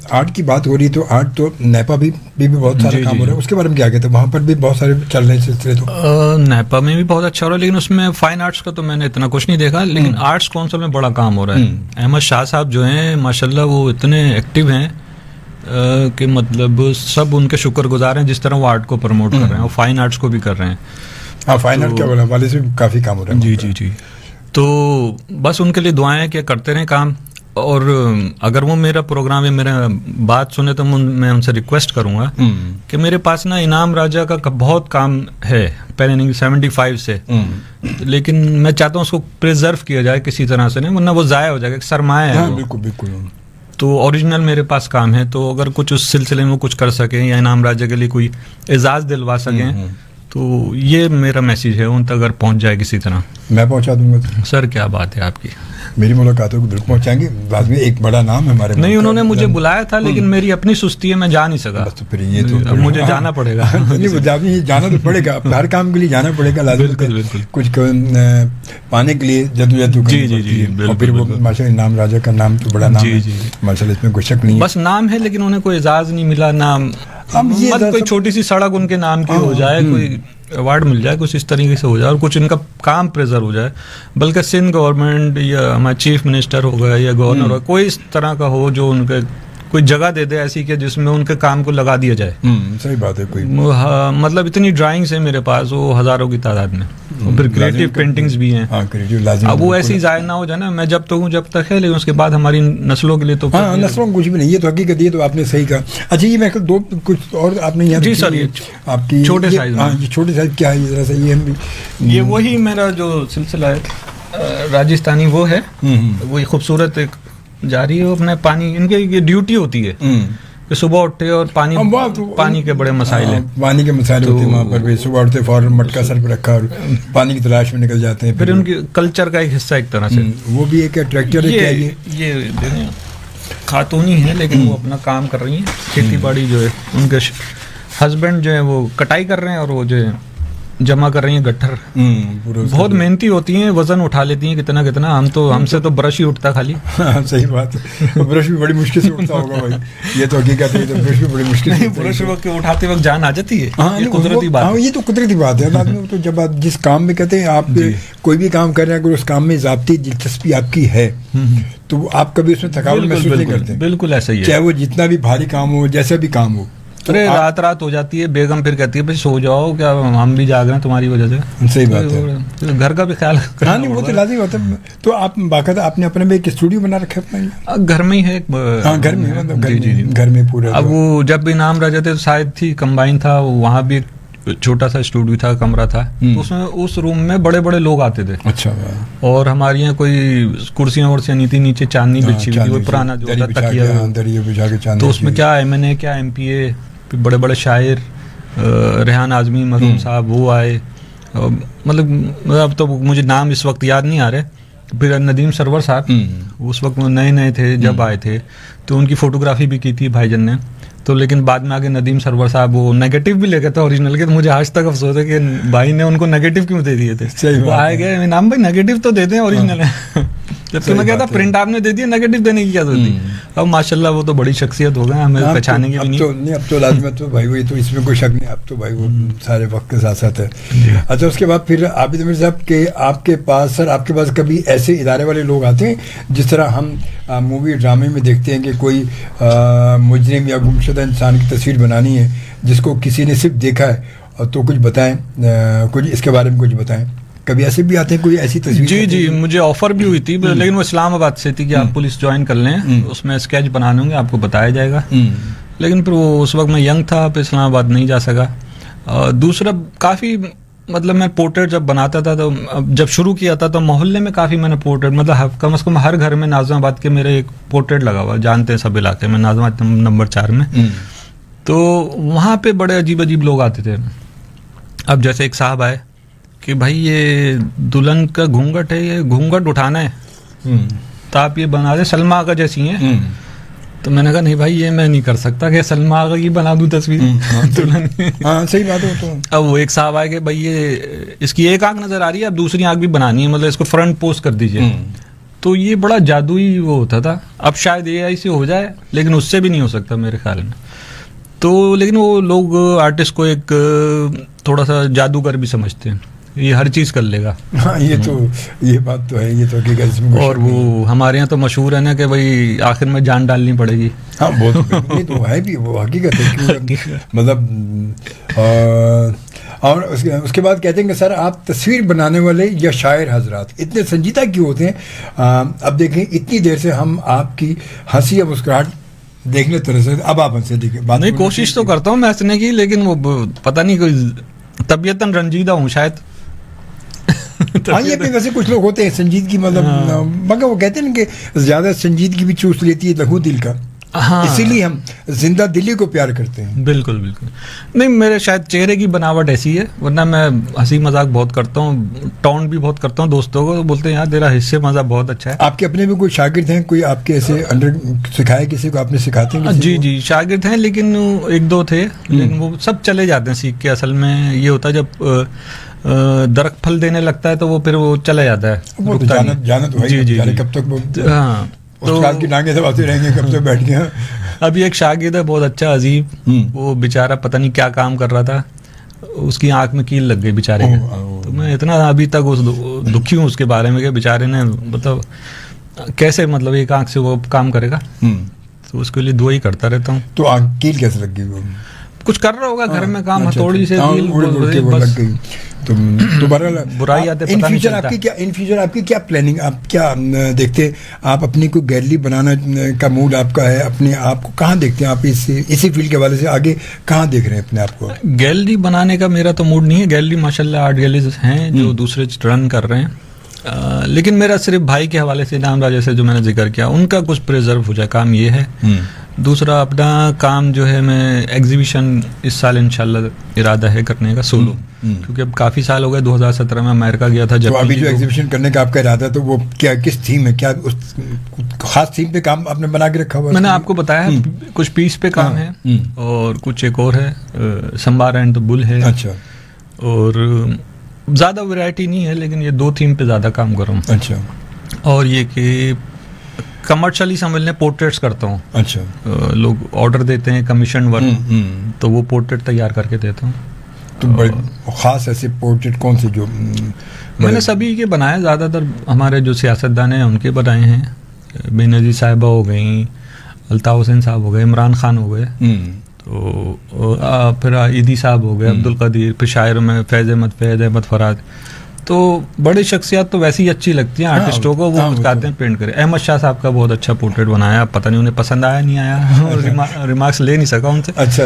آرٹ کی بات ہو رہی تو آرٹ تو نیپا بھی بہت سارا کام ہو رہا ہے, اس کے بارے میں کیا کہتے ہیں, وہاں پر بھی بہت سارے چل رہے ہیں سلسلے. تو نیپا میں بھی بہت اچھا ہو رہا ہے, لیکن اس میں فائن آرٹس کا تو میں نے اتنا کچھ نہیں دیکھا, لیکن آرٹس کونسل میں بڑا کام ہو رہا ہے. احمد شاہ صاحب جو ہیں ماشاءاللہ وہ اتنے ایکٹیو ہیں کہ مطلب سب ان کے شکر گزار ہیں جس طرح وہ آرٹ کو پروموٹ کر رہے ہیں, اور فائن آرٹس کو بھی کر رہے ہیں. ہاں فائن آرٹ کے حوالے سے کافی کام ہو رہا ہے. جی. تو بس ان کے لیے دعائیں کہ کرتے رہیں کام, اور اگر وہ میرا پروگرام ہے, میرا بات سنے تو میں ان سے ریکویسٹ کروں گا کہ میرے پاس نا انعام راجہ کا بہت کام ہے پہلے 75 سے, لیکن میں چاہتا ہوں اس کو پریزرو کیا جائے کسی طرح سے, نہیں ورنہ وہ ضائع ہو جائے گا, ایک سرمایہ ہے. بالکل. تو اوریجنل میرے پاس کام ہے, تو اگر کچھ اس سلسلے میں کچھ کر سکیں یا انعام راجہ کے لیے کوئی اعزاز دلوا سکیں, تو یہ میرا میسیج ہے ان تک اگر پہنچ جائے کسی طرح. میں پہنچا دوں گا سر. کیا بات ہے آپ کی, میری ملاقاتوں کو بالکل پہنچائیں گے. بعد میں ایک بڑا نام ہے ہمارے, نہیں انہوں نے مجھے بلایا تھا لیکن میری اپنی سستی ہے, میں جا نہیں سکا. بس تو پھر یہ تو مجھے جانا پڑے گا. نہیں جانا تو پڑے گا, ہر کام کے لیے جانا پڑے گا لازم. بالکل. کچھ پانے کے لیے جدوجہد کرنی. جی. اور پھر وہ ماشاء اللہ انعام راجہ کا نام تو بڑا نام ہے ماشاء اللہ, اس میں کوئی شک نہیں ہے. بس نام ہے, لیکن انہیں کوئی اعزاز نہیں ملا. نام کوئی چھوٹی سی سڑک ان کے نام کی ہو جائے, کوئی ایوارڈ مل جائے, کچھ اس طریقے سے ہو جائے, اور کچھ ان کا کام پریزر ہو جائے. بلکہ سندھ گورنمنٹ یا ہمارا چیف منسٹر ہو گیا یا گورنر ہو, کوئی اس طرح کا ہو جو ان کے کوئی جگہ دے دے ایسی کہ جس میں ان کے کام کو لگا دیا جائے. صحیح بات ہے. کوئی مطلب اتنی ڈرائنگس ہیں میرے پاس, وہ ہزاروں کی تعداد میں, اور پھر کریٹو پینٹنگز بھی ہیں. اب وہ ایسی ضائع نہ ہو جائے نا, میں جب تک ہوں جب تک ہے, لیکن اس کے بعد ہماری نسلوں کے لیے تو نسلوں کو کچھ بھی نہیں. یہ تو حقیقت, یہ تو آپ نے صحیح کہا. اچھا یہ میں دو کچھ اور آپ نے یہاں. جی سر, آپ کی چھوٹے سائز. چھوٹے سائز کیا ہے ذرا سا یہ وہی میرا جو سلسلہ ہے راجستھانی وہ ہے, وہی خوبصورت ایک جاری ہے. اپنے پانی ان کی ڈیوٹی ہوتی ہے کہ صبح اٹھے اور پانی کے بڑے مسائل ہیں, پانی کے مسائل ہوتے ہیں وہاں پر بھی. صبح اٹھتے فوراً مٹکا سر پہ رکھا اور پانی کی تلاش میں نکل جاتے ہیں. پھر ان کی کلچر کا ایک حصہ ایک طرح سے. وہ بھی ایک ٹریکٹر ہے. یہ خاتونی ہے لیکن وہ اپنا کام کر رہی ہیں, کھیتی باڑی جو ہے. ان کے ہسبینڈ جو ہے وہ کٹائی کر رہے ہیں, اور وہ جو ہے جمع کر رہی ہیں گٹھر. بہت محنتی ہوتی ہیں, وزن اٹھا لیتی ہیں کتنا. ہم سے تو برش ہی اٹھتا خالی. صحیح بات ہے, برش بھی بڑی مشکل سے اٹھتا ہوگا بھائی. یہ تو حقیقت ہے, برش بھی بڑی مشکل سے. برش اٹھاتے وقت جان آ جاتی ہے, قدرتی بات ہے. یہ تو قدرتی بات ہے. تو جب آپ جس کام میں کہتے ہیں آپ کوئی بھی کام کر رہے ہیں, اگر اس کام میں ذاتی دلچسپی آپ کی ہے تو آپ کبھی اس میں تھکاوٹ محسوس نہیں کرتے. بالکل ایسا ہی ہے, چاہے وہ جتنا بھی بھاری کام ہو, جیسا بھی کام ہو. ارے رات ہو جاتی ہے, بیگم پھر کہتی ہے بھائی سو جاؤ, کیا ہم بھی جاگ رہے ہیں تمہاری وجہ سے. صحیح بات ہے, گھر کا بھی خیال. ہاں نہیں وہ تو لازمی ہوتا ہے. تو آپ باقاعدہ آپ نے اپنے میں ایک اسٹوڈیو بنا رکھا ہے اپنا؟ گھر میں ہی ہے. ہاں گھر میں, مطلب گھر میں پورا. اب وہ جب بھی نام رہ جاتے شاید تھی کمبائن تھا, وہاں بھی چھوٹا سا اسٹوڈیو تھا, کمرہ تھا, تو اس میں اس روم میں بڑے بڑے لوگ آتے تھے. اچھا. اور ہمارے یہاں کوئی کرسیاں ورسیاں نہیں تھی, نیچے چاندنی بچھی ہوئی تھی, وہ پرانا جو ہوتا تکیہ, تو اس میں کیا MNA کیا MPA, بڑے بڑے شاعر, ریحان اعظمی مرحوم صاحب وہ آئے, مطلب اب تو مجھے نام اس وقت یاد نہیں آ رہے. پھر ندیم سرور صاحب اس وقت نئے تھے جب آئے تھے, تو ان کی فوٹوگرافی بھی کی تھی بھائی جان نے. تو لیکن بعد میں آگے ندیم سرور صاحب وہ نیگیٹو بھی لے گئے تھے اوریجنل کے, تو مجھے آج تک افسوس ہے کہ بھائی نے ان کو نیگیٹو کیوں دے دیے تھے. وہ آئے گئے نام بھائی نیگیٹو تو دیتے ہیں اوریجنل ہے, جبکہ میں کہتا پرنٹ آپ نے دے دیا, نیگیٹو دینے کی کیا ضرورت تھی. اب ماشاءاللہ وہ تو بڑی شخصیت ہو گئے, ہمیں پہچانے کی بھی نہیں. اب تو لازمت تو بھائی وہی تو اس میں کوئی شک نہیں, اب تو بھائی وہ سارے وقت کے ساتھ ساتھ ہے. اچھا اس کے بعد پھر عابد امیر صاحب کہ آپ کے پاس سر آپ کے پاس کبھی ایسے ادارے والے لوگ آتے ہیں جس طرح ہم مووی ڈرامے میں دیکھتے ہیں کہ کوئی مجرم یا گمشدہ انسان کی تصویر بنانی ہے جس کو کسی نے صرف دیکھا ہے, اور تو کچھ بتائیں, کچھ اس کے بارے میں کچھ بتائیں. کبھی ایسے بھی آتے ہیں کوئی ایسی تصویر؟ جی مجھے آفر بھی ہوئی تھی, لیکن وہ اسلام آباد سے تھی کہ آپ پولیس جوائن کر لیں, اس میں اسکیچ بنانے ہوں گے, آپ کو بتایا جائے گا. لیکن پھر وہ اس وقت میں ینگ تھا, پھر اسلام آباد نہیں جا سکا. دوسرا کافی مطلب میں پورٹریٹ جب بناتا تھا, تو جب شروع کیا تھا تو محلے میں کافی میں نے پورٹریٹ, مطلب کم از کم ہر گھر میں ناظم آباد کے میرے ایک پورٹریٹ لگا ہوا, جانتے ہیں سب علاقے میں, ناظم آباد نمبر 4 میں. تو وہاں پہ بڑے عجیب لوگ آتے تھے. اب جیسے ایک صاحب آئے کہ بھائی یہ دلہن کا گھونگھٹ ہے, یہ گھونگھٹ اٹھانا ہے, تو آپ یہ بنا دیں سلمہ آغا جیسی ہیں. تو میں نے کہا نہیں بھائی یہ میں نہیں کر سکتا کہ سلمہ آغا کی بنا دوں تصویر دلہن. ہاں صحیح بات ہے. اب وہ ایک صاحب آئے کہ بھائی یہ اس کی ایک آنکھ نظر آ رہی ہے, اب دوسری آنکھ بھی بنانی ہے, مطلب اس کو فرنٹ پوز کر دیجیے. تو یہ بڑا جادوئی وہ ہوتا تھا. اب شاید AI سے ہو جائے, لیکن اس سے بھی نہیں ہو سکتا میرے خیال میں. تو لیکن وہ لوگ آرٹسٹ کو ایک تھوڑا سا جادوگر بھی سمجھتے ہیں, یہ ہر چیز کر لے گا. ہاں یہ بات تو ہے, یہ تو حقیقت. اور وہ ہمارے یہاں تو مشہور ہے نا کہ بھائی آخر میں جان ڈالنی پڑے گی. ہاں بہت یہ تو ہے بھی, وہ حقیقت ہے. مطلب اور اس کے بعد کہتے ہیں کہ سر آپ تصویر بنانے والے یا شاعر حضرات اتنے سنجیدہ کیوں ہوتے ہیں؟ اب دیکھیں اتنی دیر سے ہم آپ کی ہنسی یا مسکراہٹ دیکھنے طرح سے, اب آپ ہم سے دیکھیں. نہیں کوشش تو کرتا ہوں میں ہنسنے کی, لیکن وہ پتہ نہیں کوئی طبیعتاً رنجیدہ ہوں شاید. ہاں یہ بھی ویسے کچھ لوگ ہوتے ہیں سنجیدگی, مطلب مگر وہ کہتے ہیں کہ زیادہ سنجیدگی بھی چوس لیتی ہے لہو دل کا, اسی لیے ہم زندہ دلی کو پیار کرتے ہیں. بالکل نہیں, میرے شاید چہرے کی بناوٹ ایسی ہے, ورنہ میں ہنسی مذاق بہت کرتا ہوں, ٹاؤن بھی بہت کرتا ہوں. دوستوں کو بولتے ہیں یار تیرا حصے مزہ بہت اچھا ہے. آپ کے اپنے بھی کوئی شاگرد ہیں, کوئی آپ کے ایسے انڈر سکھائے کسی کو آپ نے سکھاتے ہیں؟ جی شاگرد ہیں, لیکن 1-2 تھے, لیکن وہ سب چلے جاتے ہیں سیکھ کے. اصل میں یہ ہوتا ہے جب درخت پھل دینے لگتا ہے تو وہ پھر وہ چلا جاتا ہے. جی کب تک ہاں استاد کی ٹانگیں دباتے رہیں گے, کب تک بیٹھ گئے. ابھی ایک شاگرد ہے بہت اچھا عظیم, وہ بیچارہ پتہ نہیں کیا کام کر رہا تھا, اس کی آنکھ میں کیل لگ گئی بیچارے کے. تو میں اتنا ابھی تک دکھی ہوں اس کے بارے میں کہ بیچارے نے مطلب کیسے مطلب ایک آنکھ سے وہ کام کرے گا. تو اس کے لیے دعا ہی کرتا رہتا ہوں. تو آنکھ کیل کیسے لگ گئی؟ کچھ کر رہا ہوگا گھر میں کام, ہتھوڑی سے ان فیوچر آپ کی کیا پلاننگ, آپ کیا دیکھتے ہیں؟ آپ اپنی کوئی گیلری بنانا کا موڈ آپ کا ہے, اپنے آپ کو کہاں دیکھتے ہیں آپ اسی فیلڈ کے حوالے سے آگے کہاں دیکھ رہے ہیں اپنے آپ کو؟ گیلری بنانے کا میرا تو موڈ نہیں ہے. گیلری ماشاءاللہ آرٹ گیلریز ہیں جو دوسرے رن کر رہے ہیں, لیکن میرا صرف بھائی کے حوالے سے نام راجہ سے جو میں نے ذکر کیا, ان کا کچھ پریزرو ہو جائے کام, یہ ہے. دوسرا اپنا کام جو ہے میں ایگزیبیشن اس سال انشاءاللہ ارادہ ہے کرنے کا سولو, کیونکہ اب کافی سال ہو گئے. 2017 میں امریکہ گیا تھا. جب ابھی جو ایگزیبیشن کرنے کا آپ کا ارادہ تو وہ کس تھیم ہے, کیا خاص تھیم پہ کام آپ نے بنا کے رکھا ہوا؟ میں نے آپ کو بتایا کچھ پیس پہ کام ہے, اور کچھ ایک اور ہے سمبار اینڈ بل ہے. اچھا. اور زیادہ ویرائٹی نہیں ہے, لیکن یہ 2 تھیم پہ زیادہ کام کر رہا ہوں. اچھا. اور یہ کہ کمرشلی سمجھ لیں پورٹریٹس کرتا ہوں. اچھا. لوگ آرڈر دیتے ہیں کمیشن ورک, تو وہ پورٹریٹ تیار کر کے دیتا ہوں. تو خاص ایسے پورٹریٹ کون سے جو میں نے سبھی کے بنائے, زیادہ تر ہمارے جو سیاستدان ہیں ان کے بنائے ہیں. بے نظیر صاحبہ ہو گئیں, الطاف حسین صاحب ہو گئے, عمران خان ہو گئے. تو پھر ایدی صاحب ہو گئے, عبد القدیر, پھر شاعر میں فیض احمد فراد. تو بڑی شخصیات تو ویسے ہی اچھی لگتی ہیں آرٹسٹوں کو, وہ کہتے ہیں پینٹ کرے. احمد شاہ صاحب کا بہت اچھا پورٹریٹ بنایا, پتہ نہیں انہیں پسند آیا نہیں آیا, ریمارکس لے نہیں سکا ان سے. اچھا.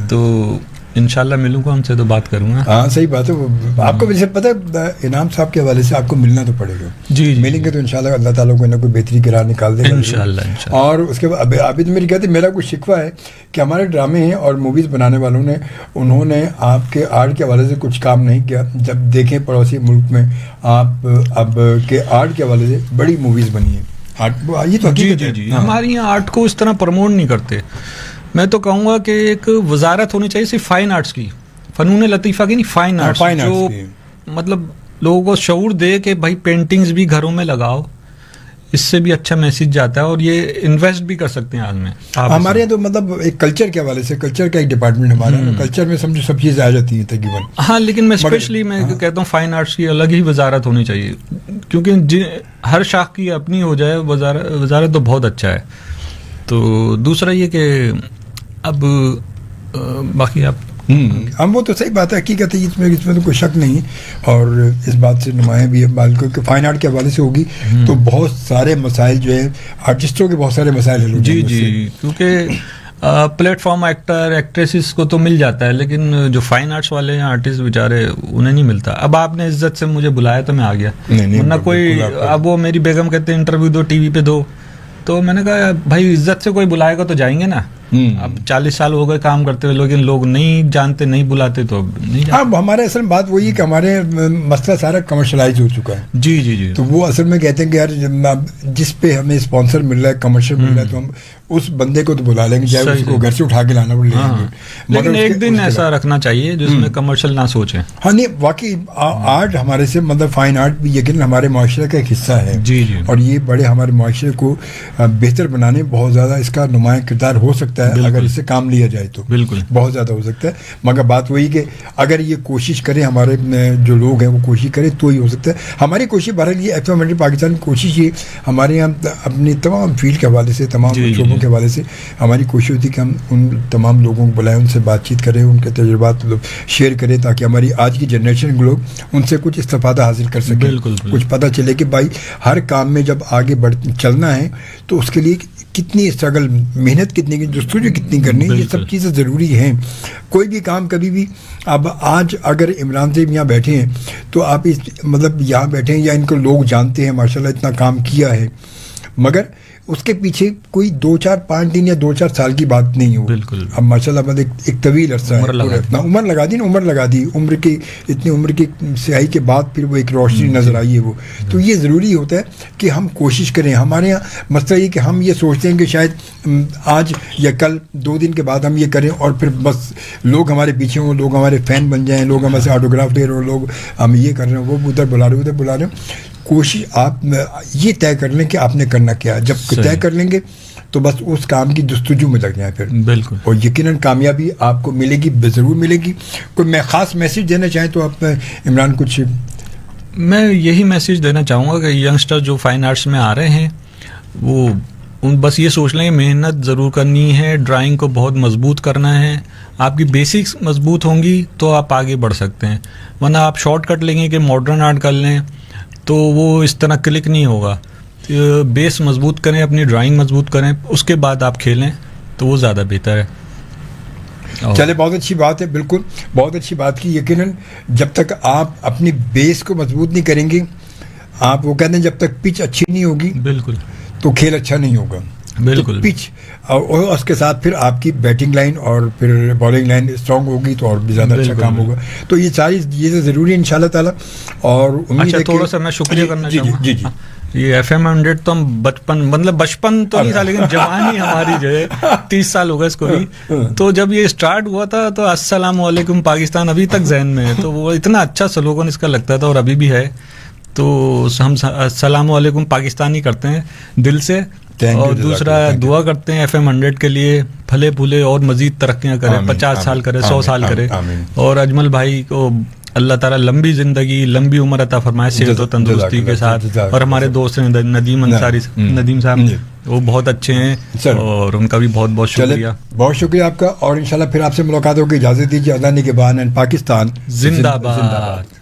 تو انشاءاللہ ملوں گا ان سے تو بات کروں گا. ہاں صحیح بات ہے. آپ کو ویسے پتہ ہے انعام صاحب کے حوالے سے آپ کو ملنا تو پڑے گا. جی ملیں گے تو انشاءاللہ اللہ تعالیٰ کو کوئی بہتری قرار نکال دے گا انشاءاللہ. اور اس کے بعد ابھی تو میری کہتے میرا کوئی شکوہ ہے کہ ہمارے ڈرامے ہیں اور موویز بنانے والوں نے انہوں نے آپ کے آرٹ کے حوالے سے کچھ کام نہیں کیا. جب دیکھیں پڑوسی ملک میں آپ اب کے آرٹ کے حوالے سے بڑی موویز بنی ہیں. یہ تو جی ہمارے یہاں آرٹ کو اس طرح پروموٹ نہیں کرتے. میں تو کہوں گا کہ ایک وزارت ہونی چاہیے صرف فائن آرٹس کی, فنون لطیفہ کی نہیں, فائن آرٹس, جو مطلب لوگوں کو شعور دے کہ بھائی پینٹنگز بھی گھروں میں لگاؤ, اس سے بھی اچھا میسج جاتا ہے اور یہ انویسٹ بھی کر سکتے ہیں. آج میں ہمارے یہاں تو مطلب ایک کلچر کے حوالے سے, کلچر کا ایک ڈپارٹمنٹ ہمارا, کلچر میں سمجھو سب چیزیں آ جاتی ہیں تقریباً. ہاں لیکن میں اسپیشلی میں کہتا ہوں فائن آرٹس کی الگ ہی وزارت ہونی چاہیے, کیونکہ ہر شاخ کی اپنی ہو جائے وزارت تو بہت اچھا ہے. تو دوسرا یہ کہ اب باقی آپ ہم وہ تو صحیح بات ہے, حقیقت ہے, اس میں تو کوئی شک نہیں. اور اس بات سے نمایاں بھی ہے بلکہ فائن آرٹ کے حوالے سے ہوگی تو بہت سارے مسائل جو ہیں آرٹسٹوں کے بہت سارے مسائل حل ہو جائیں گے. جی کیونکہ پلیٹ فارم ایکٹر ایکٹریسز کو تو مل جاتا ہے, لیکن جو فائن آرٹس والے ہیں آرٹسٹ بیچارے انہیں نہیں ملتا. اب آپ نے عزت سے مجھے بلایا تو میں آ گیا, ورنہ کوئی اب وہ میری بیگم کہتے ہیں انٹرویو دو ٹی وی پہ دو, تو میں نے کہا بھائی عزت سے کوئی بلائے گا تو جائیں گے نا. اب 40 سال ہو گئے کام کرتے ہوئے, لیکن لوگ نہیں جانتے, نہیں بلاتے, تو اب نہیں جانتے. اب ہمارے اصل بات وہی ہے کہ ہمارے مسئلہ سارا کمرشلائز ہو چکا ہے. جی تو وہ اصل میں کہتے ہیں کہ یار جس پہ ہمیں اسپانسر مل رہا ہے, کمرشل مل رہا ہے, تو ہم اس بندے کو تو بلا لیں گے, چاہے اس کو گھر سے اٹھا کے لانا پڑے لیں گے. لیکن ایک دن ایسا رکھنا چاہیے جس میں کمرشل نہ سوچیں. ہاں نہیں واقعی آرٹ ہمارے سے مطلب فائن آرٹ بھی یقیناً ہمارے معاشرے کا ایک حصہ ہے. جی اور یہ بڑے ہمارے معاشرے کو بہتر بنانے بہت زیادہ اس کا نمایاں کردار ہو سکتا ہے اگر اس سے کام لیا جائے تو. بالکل بہت زیادہ ہو سکتا ہے. مگر بات وہی کہ اگر یہ کوشش کریں ہمارے جو لوگ ہیں وہ کوشش کریں تو ہی ہو سکتا ہے. ہماری کوشش بہرحال یہ FM 100 پاکستان کی کوشش یہ ہمارے یہاں اپنی تمام فیلڈ کے حوالے سے, تمام شعبوں کے حوالے سے ہماری کوشش ہوتی ہے کہ ہم ان تمام لوگوں کو بلائیں, ان سے بات چیت کریں, ان کے تجربات شیئر کریں, تاکہ ہماری آج کی جنریشن کے لوگ ان سے کچھ استفادہ حاصل کر سکیں. کچھ پتہ چلے کہ بھائی ہر کام میں جب آگے چلنا ہے تو اس کے لیے کتنی اسٹرگل, محنت کتنی کی, جستجو کتنی کرنی, یہ سب چیزیں ضروری ہیں. کوئی بھی کام کبھی بھی, اب آج اگر عمران صاحب یہاں بیٹھے ہیں تو آپ مطلب یہاں بیٹھے ہیں یا ان کو لوگ جانتے ہیں ماشاءاللہ اتنا کام کیا ہے, مگر اس کے پیچھے کوئی 2-4-5 دن یا 2-4 سال کی بات نہیں ہو. بالکل اب ماشاءاللہ ایک طویل عرصہ ہے, عمر لگا دی عمر کی, اتنی عمر کی سیاہی کے بعد پھر وہ ایک روشنی نظر آئی ہے وہ. تو یہ ضروری ہوتا ہے کہ ہم کوشش کریں. ہمارے یہاں مسئلہ یہ کہ ہم یہ سوچتے ہیں کہ شاید آج یا کل 2 دن کے بعد ہم یہ کریں اور پھر بس لوگ ہمارے پیچھے ہوں, لوگ ہمارے فین بن جائیں, لوگ ہمارے سے آٹوگراف لے رہے ہوں, لوگ ہم یہ کر رہے ہیں, وہ ادھر بلا رہے ہیں. کوشش آپ یہ طے کر لیں کہ آپ نے کرنا کیا ہے. جب طے کر لیں گے تو بس اس کام کی جستجو میں لگ جائیں پھر. بالکل. اور یقیناً کامیابی آپ کو ملے گی, ضرور ملے گی. کوئی میں خاص میسج دینا چاہیں تو آپ عمران کچھ. میں یہی میسج دینا چاہوں گا کہ ینگسٹر جو فائن آرٹس میں آ رہے ہیں وہ بس یہ سوچ لیں کہ محنت ضرور کرنی ہے, ڈرائنگ کو بہت مضبوط کرنا ہے. آپ کی بیسکس مضبوط ہوں گی تو آپ آگے بڑھ سکتے ہیں, ورنہ آپ شارٹ کٹ لیں گے کہ ماڈرن آرٹ کر لیں تو وہ اس طرح کلک نہیں ہوگا. بیس مضبوط کریں, اپنی ڈرائنگ مضبوط کریں, اس کے بعد آپ کھیلیں تو وہ زیادہ بہتر ہے. چلے بہت اچھی بات ہے, بالکل بہت اچھی بات کی. یقیناً جب تک آپ اپنی بیس کو مضبوط نہیں کریں گے, آپ وہ کہتے ہیں جب تک پچ اچھی نہیں ہوگی بالکل تو کھیل اچھا نہیں ہوگا. بالکل پچ اور اس کے ساتھ پھر آپ کی بیٹنگ لائن اور پھر بالنگ لائن اسٹرانگ ہوگی تو اور بھی زیادہ اچھا کام ہوگا. تو یہ ساری چیزیں ضروری ہیں انشاءاللہ تعالیٰ. اور امید ہے تھوڑا سا میں شکریہ کرنا چاہوں گا. جی یہ FM 100 تو ہم بچپن تو نہیں تھا, لیکن جوانی ہماری جو ہے 30 سال ہو گئے اس کو بھی. تو جب یہ اسٹارٹ ہوا تھا تو السلام علیکم پاکستان ابھی تک ذہن میں ہے, تو وہ اتنا اچھا سلوگن اس کا لگتا تھا اور ابھی بھی ہے. تو ہم السلام علیکم پاکستانی کرتے ہیں دل سے, اور دوسرا دعا کرتے ہیں FM 100 کے لیے پھلے پھولے اور مزید ترقیاں کرے, 50 سال کرے, 100 سال کرے. اور اجمل بھائی کو اللہ تعالیٰ لمبی زندگی لمبی عمر عطا فرمائے, صحت و تندرستی کے ساتھ. اور ہمارے دوست ہیں ندیم انصاری, ندیم صاحب وہ بہت اچھے ہیں سر، اور ان کا بھی بہت بہت چلے شکریہ. بہت شکریہ آپ کا، اور انشاءاللہ پھر آپ سے ملاقات ہوگی. اجازت دیجیے. اذان کے بعد پاکستان زندہ باد.